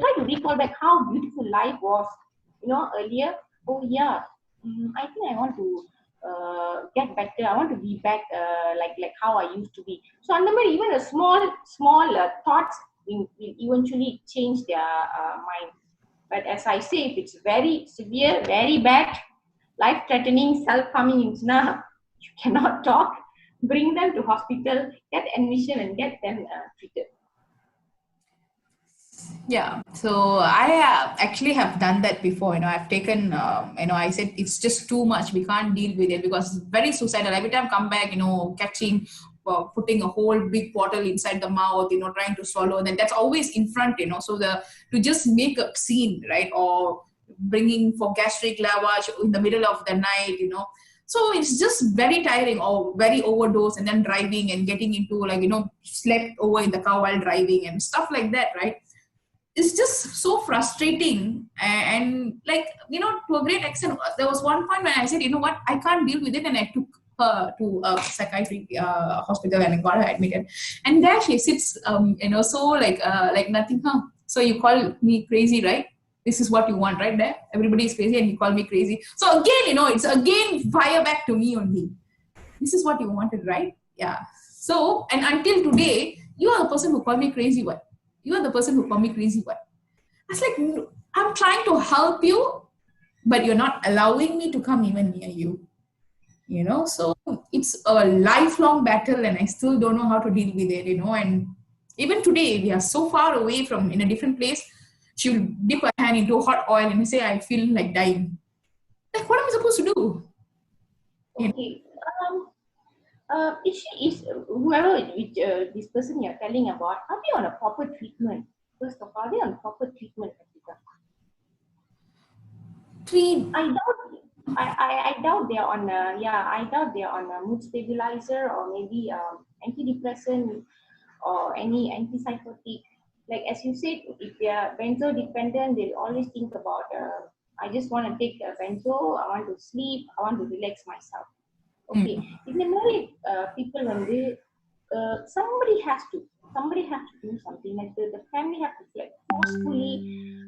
try to recall back how beautiful life was, earlier. Oh yeah, I think I want to get better. I want to be back like how I used to be. So even a small thoughts will eventually change their mind. But as I say, if it's very severe, very bad, life-threatening, self-harming, you cannot talk. Bring them to hospital, get admission, and get them treated. Yeah, so I actually have done that before. I've taken, I said it's just too much. We can't deal with it because it's very suicidal. Every time I come back, catching, putting a whole big bottle inside the mouth, trying to swallow. And then that's always in front, So to just make a scene, right, or bringing for gastric lavage in the middle of the night, So it's just very tiring or very overdose and then driving and getting into like, slept over in the car while driving and stuff like that, right? It's just so frustrating. And like, to a great extent, there was one point when I said, you know what, I can't deal with it. And I took her to a psychiatric hospital and I got her admitted. And there she sits, so like nothing, huh? So you call me crazy, right? This is what you want, right? There, everybody is crazy and you call me crazy. So again, it's again fire back to me only. This is what you wanted, right? Yeah. So, and until today, you are the person who called me crazy, what? You are the person who called me crazy, what? I was like, I'm trying to help you, but you're not allowing me to come even near you. So it's a lifelong battle and I still don't know how to deal with it, and even today we are so far away from in a different place. She'll dip her hand into hot oil and say, I feel like dying. Like, what am I supposed to do? Okay. Is whoever this person you're telling about, are they on a proper treatment? First of all, are they on proper treatment? I doubt they're on I doubt they're on a mood stabilizer or maybe antidepressant or any antipsychotic. Like as you said, if they are benzo dependent, they'll always think about I just want to take a benzo, I want to sleep, I want to relax myself. Okay, in the married people somebody has to do something. Like the family have to like forcefully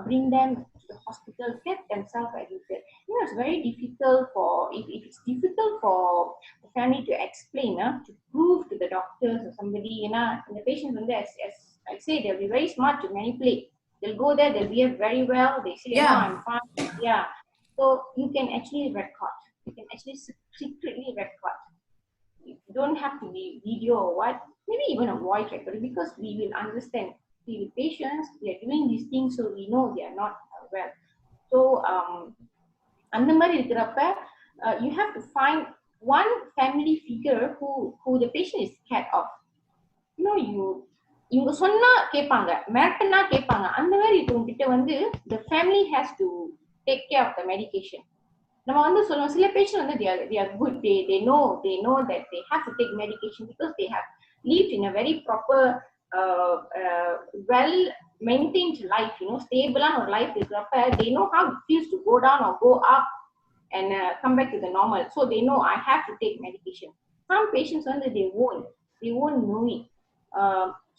bring them to the hospital, get themselves admitted. It's very difficult for if it's difficult for the family to explain, to prove to the doctors or somebody, and the patients as I say, they'll be very smart to manipulate. They'll go there, they'll behave very well, they say, I'm fine. Yeah. So you can actually record. You can actually secretly record. You don't have to be video or what, maybe even a voice recorder, because we will understand the patients, they are doing these things, so we know they are not well. So அந்த மாதிரி இருக்கிறப்ப you have to find one family figure who the patient is scared of. இவங்க சொன்னா கேட்பாங்க, மிரட்டினா கேட்பாங்க. அந்த மாதிரி இருக்கவங்க the family has to take care of the medication. நம்ம சொல்லுவோம் சில patient they are good, they know that they have to take medication because they have lived in a very proper well maintained life, stable on life இருக்கிறப்ப they know how it feels to go down or go up and come back to the normal, so they know I have to take medication. Some patients they won't know it.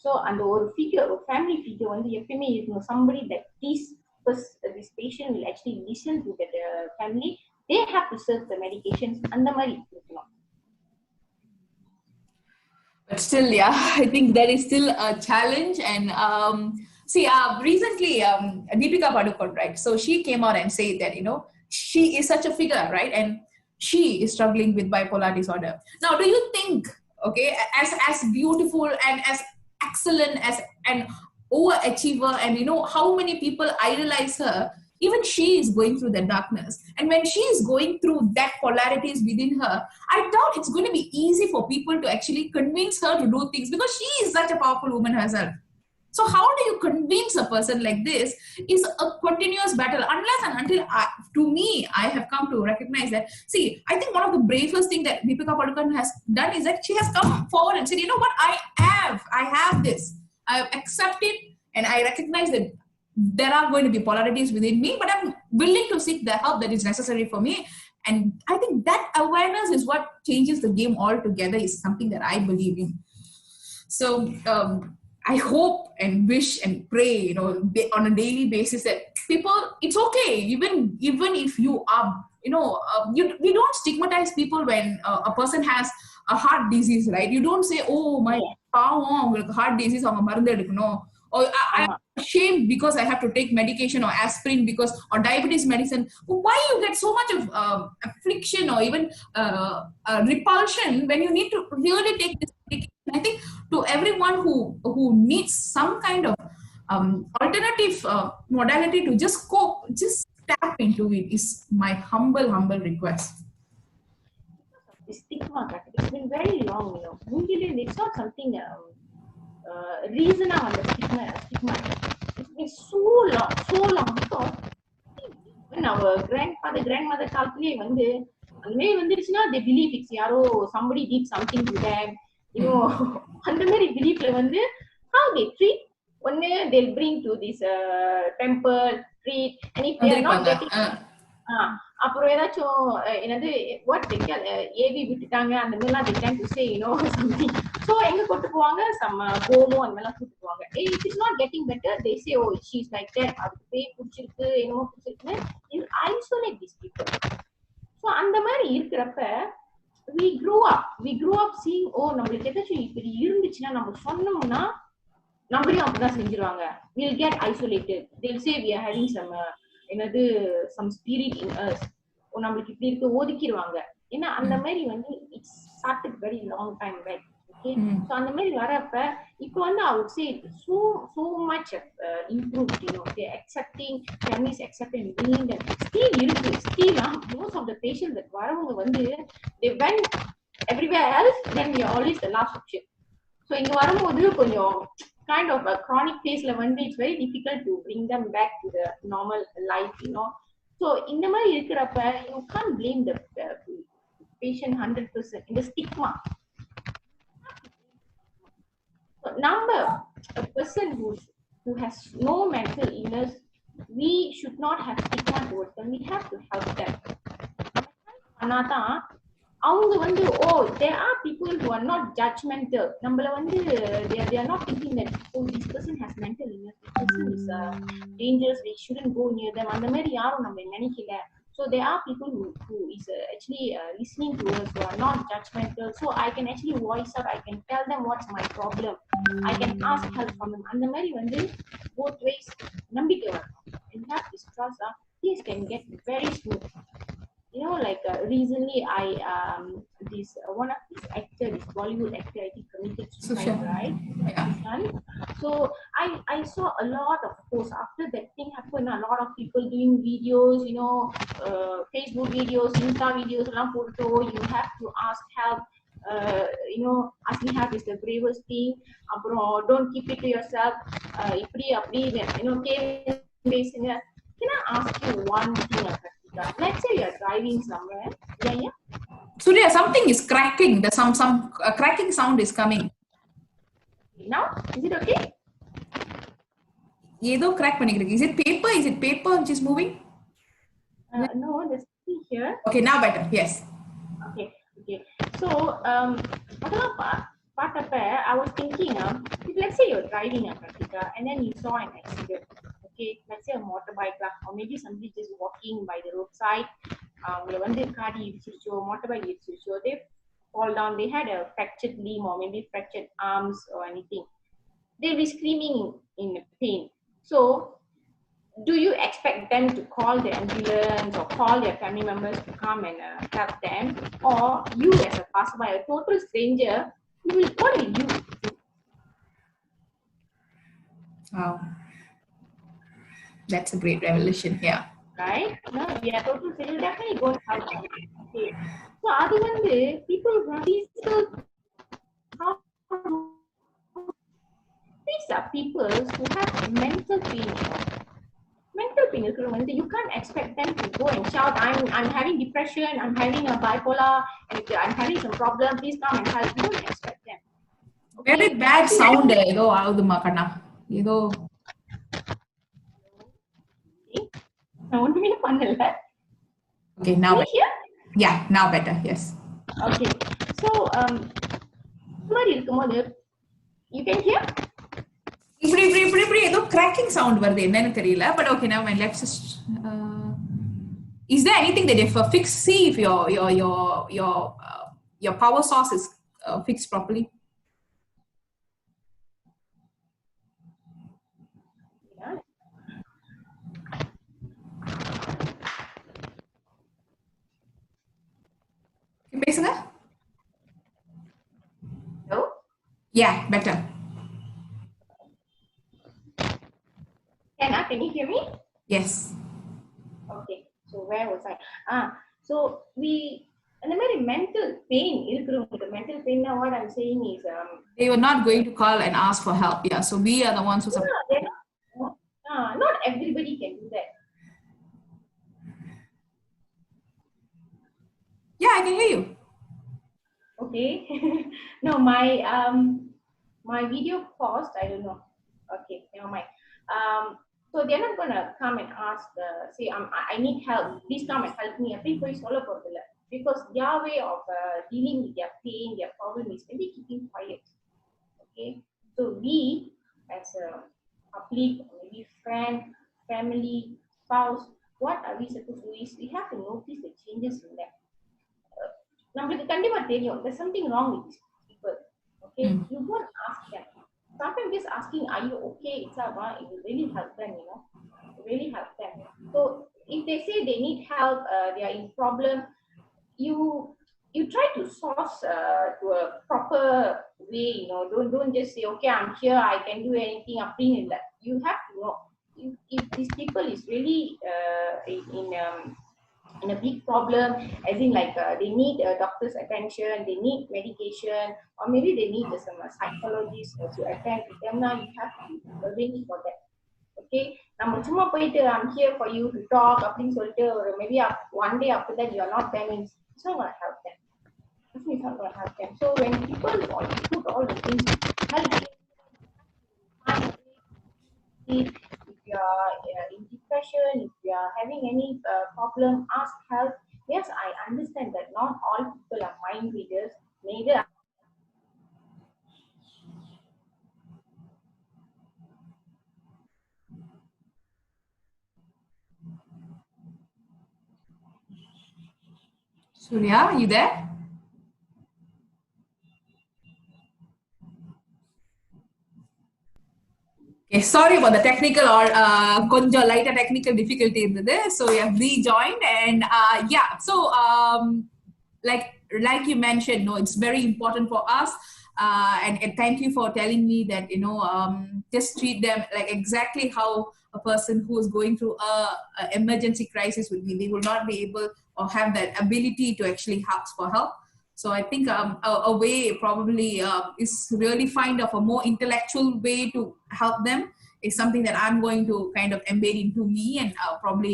So and ஒரு figure, ஒரு family figure எப்பவுமே இருக்கணும், somebody that this patient will actually listen to the family. They have to serve the medications and the money. But still, I think that is still a challenge. And recently, Deepika Padukone, right? So she came out and said that, she is such a figure, right? And she is struggling with bipolar disorder. Now, do you think, okay, as beautiful and as excellent as an overachiever, and how many people idolize her, even she is going through the darkness, and when she is going through that polarities within her, I doubt it's going to be easy for people to actually convince her to do things, because she is such a powerful woman herself. So how do you convince a person like this? Is a continuous battle, unless and until to me, I have come to recognize that. See, I think one of the bravest thing that Deepika Padukone has done is that she has come forward and said, you know what, I have this, I accept it, and I recognize that there are going to be polarities within me, but I'm willing to seek the help that is necessary for me. And I think that awareness is what changes the game altogether, is something that I believe in. So I hope and wish and pray, on a daily basis, that people, it's okay, even if you are, we don't stigmatize people when a person has a heart disease, right? You don't say, oh my heart disease, or I'm ashamed because I have to take medication or aspirin because, or diabetes medicine. Why you get so much of affliction or even repulsion when you need to really take this medication? I think to everyone who needs some kind of alternative modality to just cope, just tap into it, is my humble request. The stigma, it's been very long, it's not something reason on the stigma. It's been so long, because when our grandmother காலத்திலே அந்த மாதிரி வந்துருச்சுன்னா they believe it's யாரோ somebody did something to them, you know. அந்த மாதிரி beliefல வந்து how they treat, ஒன்னு they'll bring to this temple treat, and if they are not getting அப்புறம் ஏதாச்சும் என்னது what they call ஏவி விட்டுட்டாங்க அந்த மாதிரிலாம் they tend to say, you know, something. So எங்க கூட்டு போவாங்க some கோமோ அந்த மாதிரிலாம் கூட்டு போவாங்க. If it's not getting better, they say, oh she's like that, அதுக்கு பேய் பிடிச்சிருக்கு என்னமோ பிடிச்சிருக்குன்னு isolate these people. So அந்த மாதிரி இருக்கிறப்ப we grew up seeing, oh நம்மளுக்கு ஏதாச்சும் இப்படி இருந்துச்சுன்னா நம்ம சொன்னோம்னா நம்மளையும் அப்படிதான் செஞ்சிருவாங்க, we'll get isolated, they'll say we are having some என்னது some spirit in us, நம்மளுக்கு இப்படி இருக்கு ஒதுக்கிடுவாங்க. ஏன்னா அந்த மாதிரி வந்து it started very long time back. Okay, so அந்த மாதிரி வரப்ப இப்போ வந்து I would say so much improved, you know, they accepting, families accepting, bringing them still இருக்கு, still most of the patients that வரவங்க வந்து they went everywhere else, then we are always the last option. So இங்க வரும்போது கொஞ்சம் kind of a chronic phase la வந்து it's very difficult to bring them back to the normal life, you know. So இந்த மாதிரி இருக்கிறப்ப you can't blame the patient 100% in the stigma. So number a person who has no mental illness, we should not have stigma towards them, we have to help them. ஆனாதான் அவங்க வந்து oh there are people who are not judgmental, நம்மள வந்து they are not thinking that oh this person has mental illness, this person is dangerous, we shouldn't go near them, அந்த மாதிரி யாரும் நம்ம நினைக்கல. So there are people who is actually listening to us, who are not judgmental, so I can actually voice out, I can tell them what's my problem, I can ask help from them. அந்த மாதிரி வந்து both ways நம்பிக்கை வரும், and have this trust, things can get very smooth. You know, like recently I this one of this actor, this Bollywood actor, I think committed suicide, right? Yeah. So I saw a lot of posts after that thing happened, a lot of people doing videos, you know, Facebook videos, Insta videos, you have to ask help, you know, asking help is the bravest thing, don't keep it to yourself, you know, can I ask you one thing? Let's say you're driving somewhere. Yeah. Suriya, something is cracking. There's some cracking sound is coming. Now, is it okay? Yedo crack panikiருக்கு. Is it paper which is moving? No, there's nothing here. Okay, now better. Yes. Okay. So, I was thinking, if let's say you're driving and then you saw an accident. Okay, let's say a motorbike or maybe somebody just walking by the roadside, motorbike, they fall down, they had a fractured limb or maybe fractured arms or anything, they'll be screaming in pain. So do you expect them to call the ambulance or call their family members to come and help them, or you as a passerby, a total stranger, what will you do? Wow. That's a great revelation. Yeah. Right? No, we are total stranger, definitely go and help them. Okay. So other than this, people these are people who have mental pain. Mental pain is you can't expect them to go and shout, I'm having depression, I'm having a bipolar, and I'm having some problem, please come and help. You don't expect them. Okay? Very bad sound ஏதோ ஆகுதுமா கண்ணா ஏதோ Okay, now better. Yeah, now better. Yes. Okay. So you can hear? இப்படி ஏதோ cracking sound வருது என்னன்னு தெரியல, but okay, now let's just is there anything that if fix, see if your power source is fixed properly? பேசுங்க. Hello? Yeah, better. Can you hear me? Yes. Okay. So where was I? So we, and the very mental pain, the mental pain now, what I'm saying is they were not going to call and ask for help. Yeah, so we are the ones who not everybody can do that. can hear you. Okay. No, my video paused. I don't know. Okay, never mind. So they're not gonna come and ask, say, I need help. Please come and help me. Because their way of dealing with their pain, their problem is maybe keeping quiet. Okay. So we, as a public, maybe friend, family, spouse, what are we supposed to do is we have to notice the changes in them. நம்மளுக்கு கண்டிப்பா தெரியும் there's something wrong with these people. Okay, you go and ask them. Sometimes just asking, are you okay, it will really help them, really help them. So if they say they need help, they are in problem, you try to source to a proper way, don't just say, okay, I'm here, I can do anything அப்படின்னு இல்ல. You have to know if these people is really in a big problem, as in like they need a doctor's attention, they need medication, or maybe they need some psychologist to attend to them. Now you have to arrange for that. Okay, நம்ம சும்மா போயிட்டு I'm here for you to talk அப்படின்னு சொல்லிட்டு maybe one day after that you are not there, means it's not going to help them. It's not going to help them. So when people put all the things, help them. If you are in depression, if you are having any problem, ask help. Yes, I understand that not all people are mind readers. Neither. Surya, you there? Okay, sorry about the technical or konja lighter technical difficulty in there. So we have rejoined, and yeah, so like you mentioned, it's very important for us, and thank you for telling me that just treat them like exactly how a person who is going through a emergency crisis would be. They will not be able or have that ability to actually ask for help. So I think a way probably is really find of a more intellectual way to help them is something that I'm going to kind of embed into me, and probably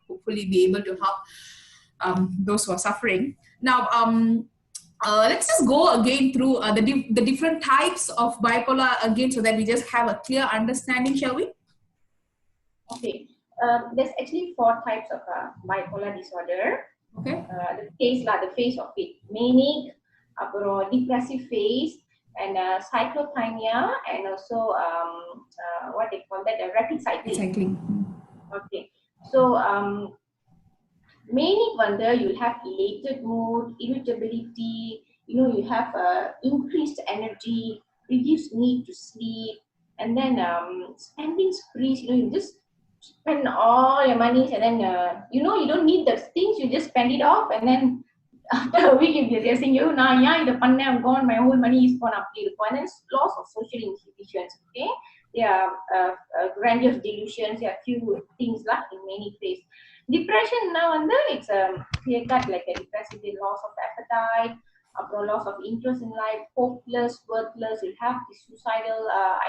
hopefully be able to help those who are suffering. Now, let's just go again through the different types of bipolar again, so that we just have a clear understanding, shall we? Okay, there's actually 4 types of bipolar disorder. Okay. The phase of it: manic, depressive phase, and cyclothymia, and also what they call that, rapid cycling. Okay, so manic wonder, you'll have elated mood, irritability, you have increased energy, reduced need to sleep, and then spending sprees, you just spend all your money, and then you don't need those things, you just spend it off, and then after a week they're saying, I'm gone, my whole money is gone, and then loss of social inhibitions. Okay, there are grandiose delusions, there are few things like in many phase. Depression now and then, it's clear cut, like a depressive loss of appetite, loss of interest in life, hopeless, worthless, you have the suicidal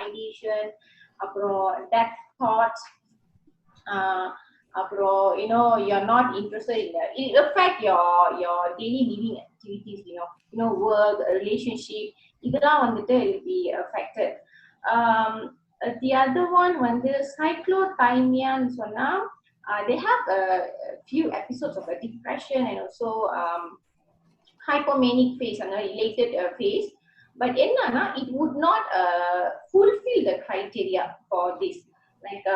ideation, death thoughts, you're not interested in that. It affect your daily living activities, work, relationship, இதெல்லாம் வந்துட்டு it will be affected. The other one வந்து cyclothymia ன்னு சொன்னா, they have a few episodes of a depression and also hypomanic phase and a related phase, but என்னன்னா it would not fulfill the criteria for this. Like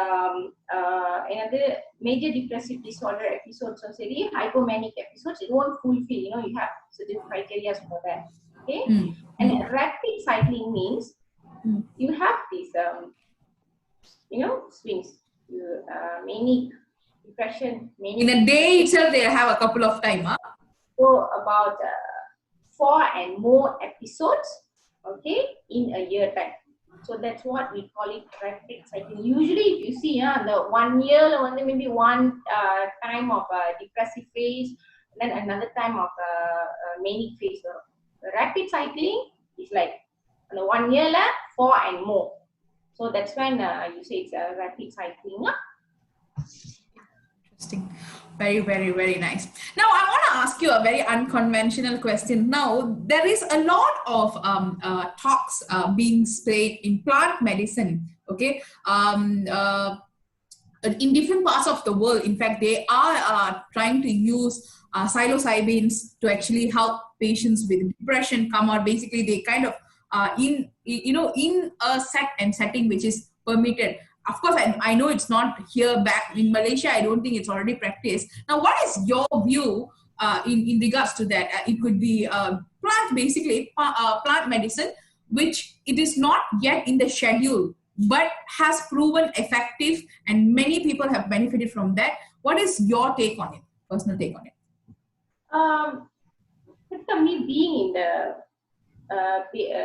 another major depressive disorder episodes, or say hypomanic episodes, it won't fulfill. You have certain criteria for that. Okay, and rapid cycling means you have these swings. Manic, depression, manic. In a day itself, they have a couple of time. So about 4 and more episodes. Okay, in a year time. So that's what we call it rapid cycling. Usually, if you see, the 1 year, maybe one time of depressive phase, then another time of manic phase. Rapid cycling is like the 1 year, 4 and more. So that's when you say it's a rapid cycling. Interesting. Very, very, very nice. Now, I want to ask you a very unconventional question. Now, there is a lot of talks being sprayed in plant medicine, okay? In different parts of the world, in fact, they are trying to use psilocybins to actually help patients with depression come out. Basically, they kind of in a setting which is permitted. Of course, I know it's not here back in Malaysia. I don't think it's already practiced. Now, what is your view in regards to that? It could be plant medicine, which it is not yet in the schedule, but has proven effective, and many people have benefited from that. What is your take on it? Personal take on it? For me, being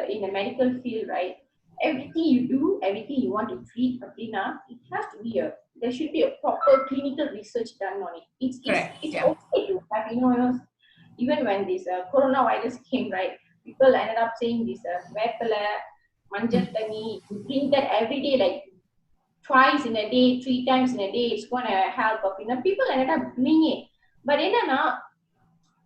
in the medical field, right? Everything you do, everything you want to treat a cleaner, it has to be there should be a proper clinical research done on it. It's okay to have, even when this coronavirus came, right? People ended up saying this vepala, manjal tani, you drink that every day, like twice in a day, 3 times in a day, it's going to help. People ended up doing it. But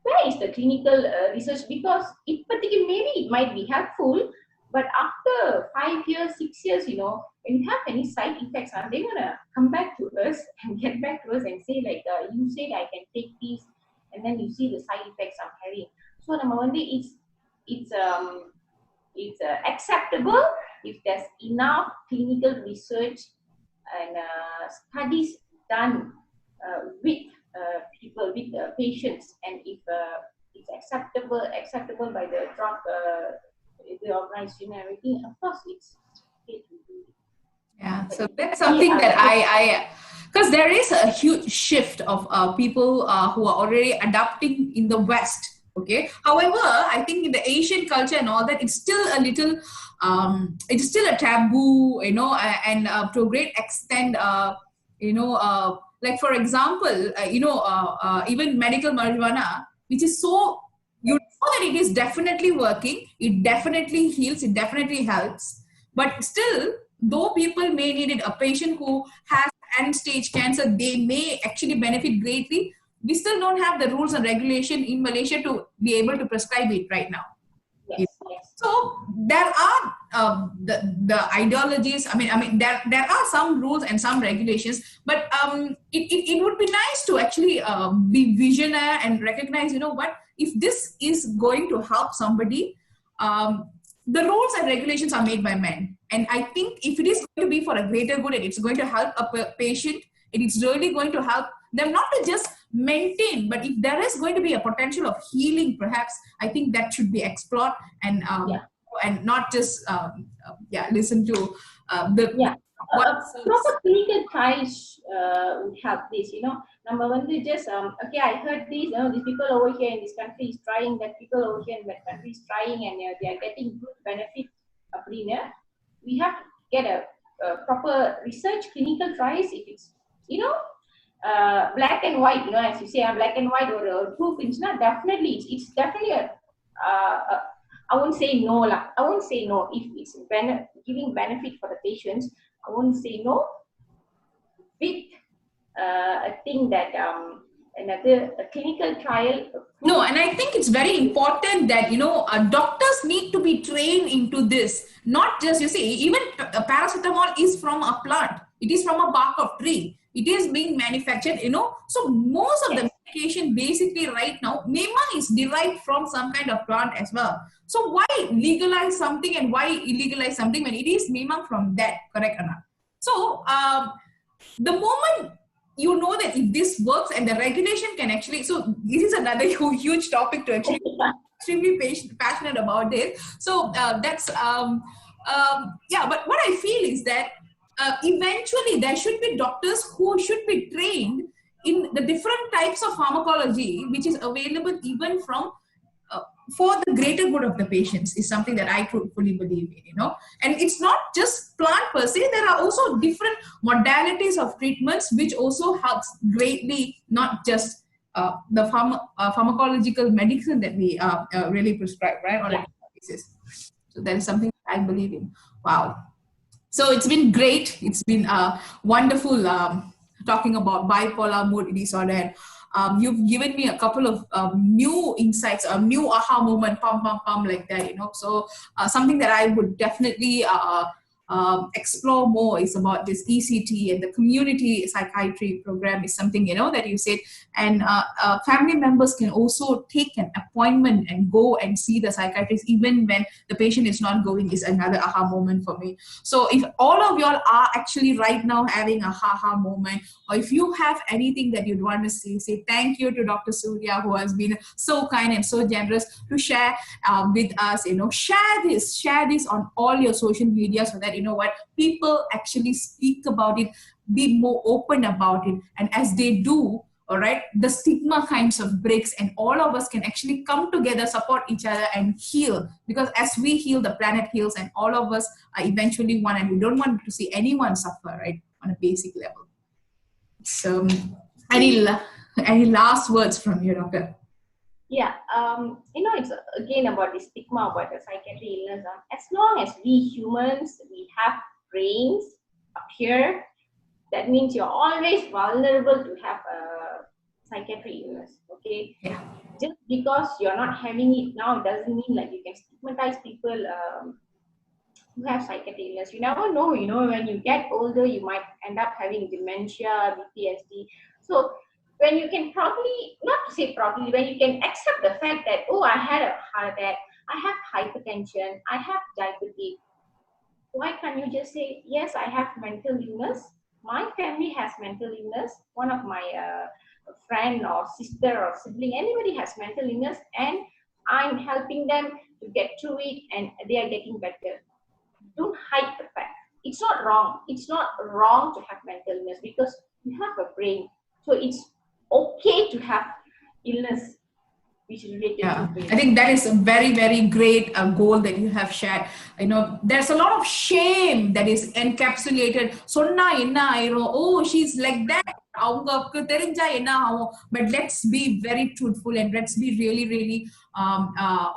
where is the clinical research? Because maybe it might be helpful, but after 5 years, 6 years, when you have any side effects, they're going to come back to us and get back to us and say, like, you said I can take this, and then you see the side effects I'm having. So, it's acceptable if there's enough clinical research and studies done with people, with patients, and if it's acceptable by the drug, the organization and everything, of course it's okay to do it. Yeah, so that's something that I because there is a huge shift of people who are already adapting in the West. Okay. However, I think in the Asian culture and all that, it's still a little, it's still a taboo, and to a great extent, like for example, even medical marijuana, which is so, you know that it is definitely working, it definitely heals, it definitely helps, but still, though people may need it, a patient who has end-stage cancer, they may actually benefit greatly. We still don't have the rules and regulation in Malaysia to be able to prescribe it right now. Yes. So there are the ideologies. I mean, there are some rules and some regulations, but it would be nice to actually be visionary and recognize, if this is going to help somebody, the rules and regulations are made by men. And I think if it is going to be for a greater good and it's going to help a patient, and it's really going to help them not to just maintain, but if there is going to be a potential of healing, perhaps, I think that should be explored and not just listen to proper clinical trials would help this. Number one, they just I heard this. These people over here in this country is trying, that people over here in that country is trying, and they are getting good benefit. We have to get a proper research, clinical trials. If it's black and white, as you say, black and white or a proof, definitely, it's definitely I won't say no lah. I won't say no if it's giving benefit for the patients. I won't say no with a thing that a clinical trial. No, and I think it's very important that doctors need to be trained into this. Not just, even paracetamol is from a plant. It is from a bark of tree. It is being manufactured, So most of the medication basically right now, Memang is derived from some kind of plant as well. So why legalize something and why illegalize something when it is Memang from that, correct or not? So the moment you know that if this works and the regulation can actually, so this is another huge topic to actually extremely passionate about this. So that's, but what I feel is that eventually there should be doctors who should be trained in the different types of pharmacology which is available even from for the greater good of the patients is something that I fully believe in, and it's not just plant per se. There are also different modalities of treatments which also helps greatly, not just the pharmacological medicine that we really prescribe, right, on a basis. So that is something I believe in. Wow. So it's been great. It's been wonderful talking about bipolar mood disorder. you've given me a couple of new insights, a new aha moment, like that, So something that I would definitely explore more is about this ECT, and the community psychiatry program is something, that you said. And family members can also take an appointment and go and see the psychiatrist even when the patient is not going, is another aha moment for me. So if all of y'all are actually right now having a aha moment, or if you have anything that you'd want to say thank you to Dr. Suriya, who has been so kind and so generous to share with us. Share this on all your social media, so that people actually speak about it, be more open about it, and as they do, all right, the stigma kinds of breaks, and all of us can actually come together, support each other, and heal. Because as we heal, the planet heals, and all of us are eventually one, and we don't want to see anyone suffer, right, on a basic level. So any last words from you, doctor? Yeah, it's again about the stigma about the psychiatric illness. As long as we humans, we have brains up here, that means you're always vulnerable to have a psychiatric illness, okay? Yeah. Just because you're not having it now, it doesn't mean like you can stigmatize people who have psychiatric illness. You never know, when you get older, you might end up having dementia, PTSD. So when you can probably, not to say probably, when you can accept the fact that, oh, I had a heart attack, I have hypertension, I have diabetes, why can't you just say, yes, I have mental illness, my family has mental illness, one of my friend or sister or sibling, anybody has mental illness, and I'm helping them to get through it, and they are getting better. Don't hide the fact. It's not wrong. It's not wrong to have mental illness, because you have a brain. So it's okay to have illness which is related to brain. I think that is a very, very great goal that you have shared. There's a lot of shame that is encapsulated. Oh, she's like that. But let's be very truthful, and let's be really, really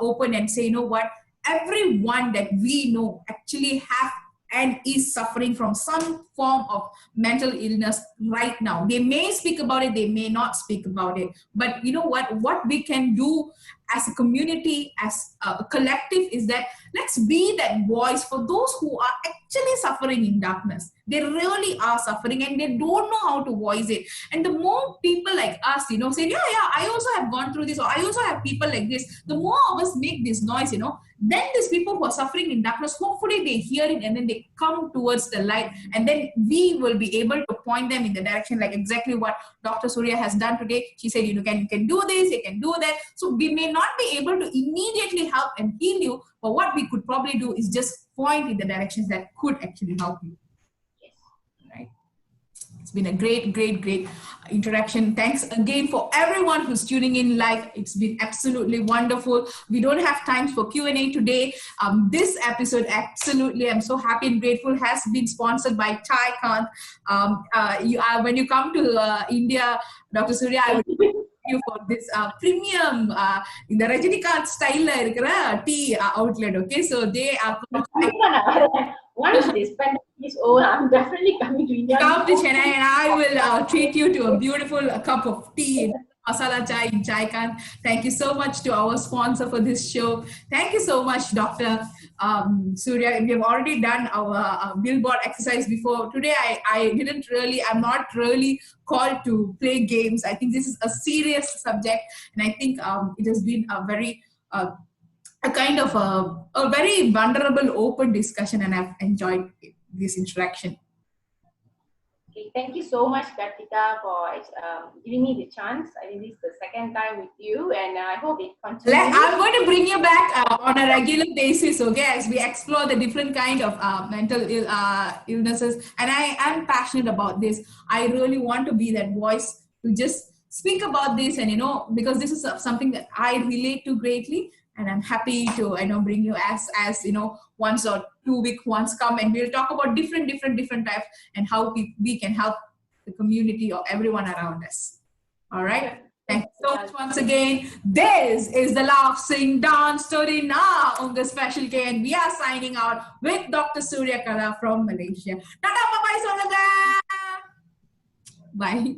open and say, what? Everyone that we know actually have and is suffering from some form of mental illness right now. They may speak about it, they may not speak about it. But what we can do as a community, as a collective, is that let's be that voice for those who are actually suffering in darkness. They really are suffering, and they don't know how to voice it. And the more people like us, say, I also have gone through this, or I also have people like this. The more of us make this noise, then these people who are suffering in darkness, hopefully they hear it, and then they come towards the light, and then we will be able to point them in the direction, like exactly what Dr. Suriya has done today. She said, you can do this, you can do that. So we may not be able to immediately help and heal you, but what we could probably do is just point in the directions that could actually help you. Right? It's been a great, great, great interaction. Thanks again for everyone who's tuning in live. It's been absolutely wonderful. We don't have time for Q&A today. This episode, absolutely, I'm so happy and grateful, has been sponsored by Thai Kant. When you come to India, Dr. Suriya, I would you for this premium in the Rajinikanth style tea outlet. Okay, so they are once this pandemic is over, I'm definitely coming to India. Come to Chennai, and I will treat you to a beautiful cup of tea, masala chai in Chai Kant. Thank you so much to our sponsor for this show. Thank you so much, Dr. Suriya. We have already done our billboard exercise before. Today, I'm not really called to play games. I think this is a serious subject, and I think it has been a very a kind of a very vulnerable, open discussion, and I've enjoyed this interaction. Okay, thank you so much, Kartika, for giving me the chance. I think this is the second time with you, and I hope it continues. I'm going to bring you back on a regular basis, okay, as we explore the different kind of mental illnesses. And I am passionate about this. I really want to be that voice to just speak about this, and because this is something that I relate to greatly. And I'm happy to bring you as once or 2 weeks once come, and we'll talk about different types and how we can help the community or everyone around us. All right. Thank you so much once again. This is the Laugh, Sing, Dance Story Na Unga Special K, and we are signing out with Dr. Suriya Kala from Malaysia. Tata, bye-bye, Bye.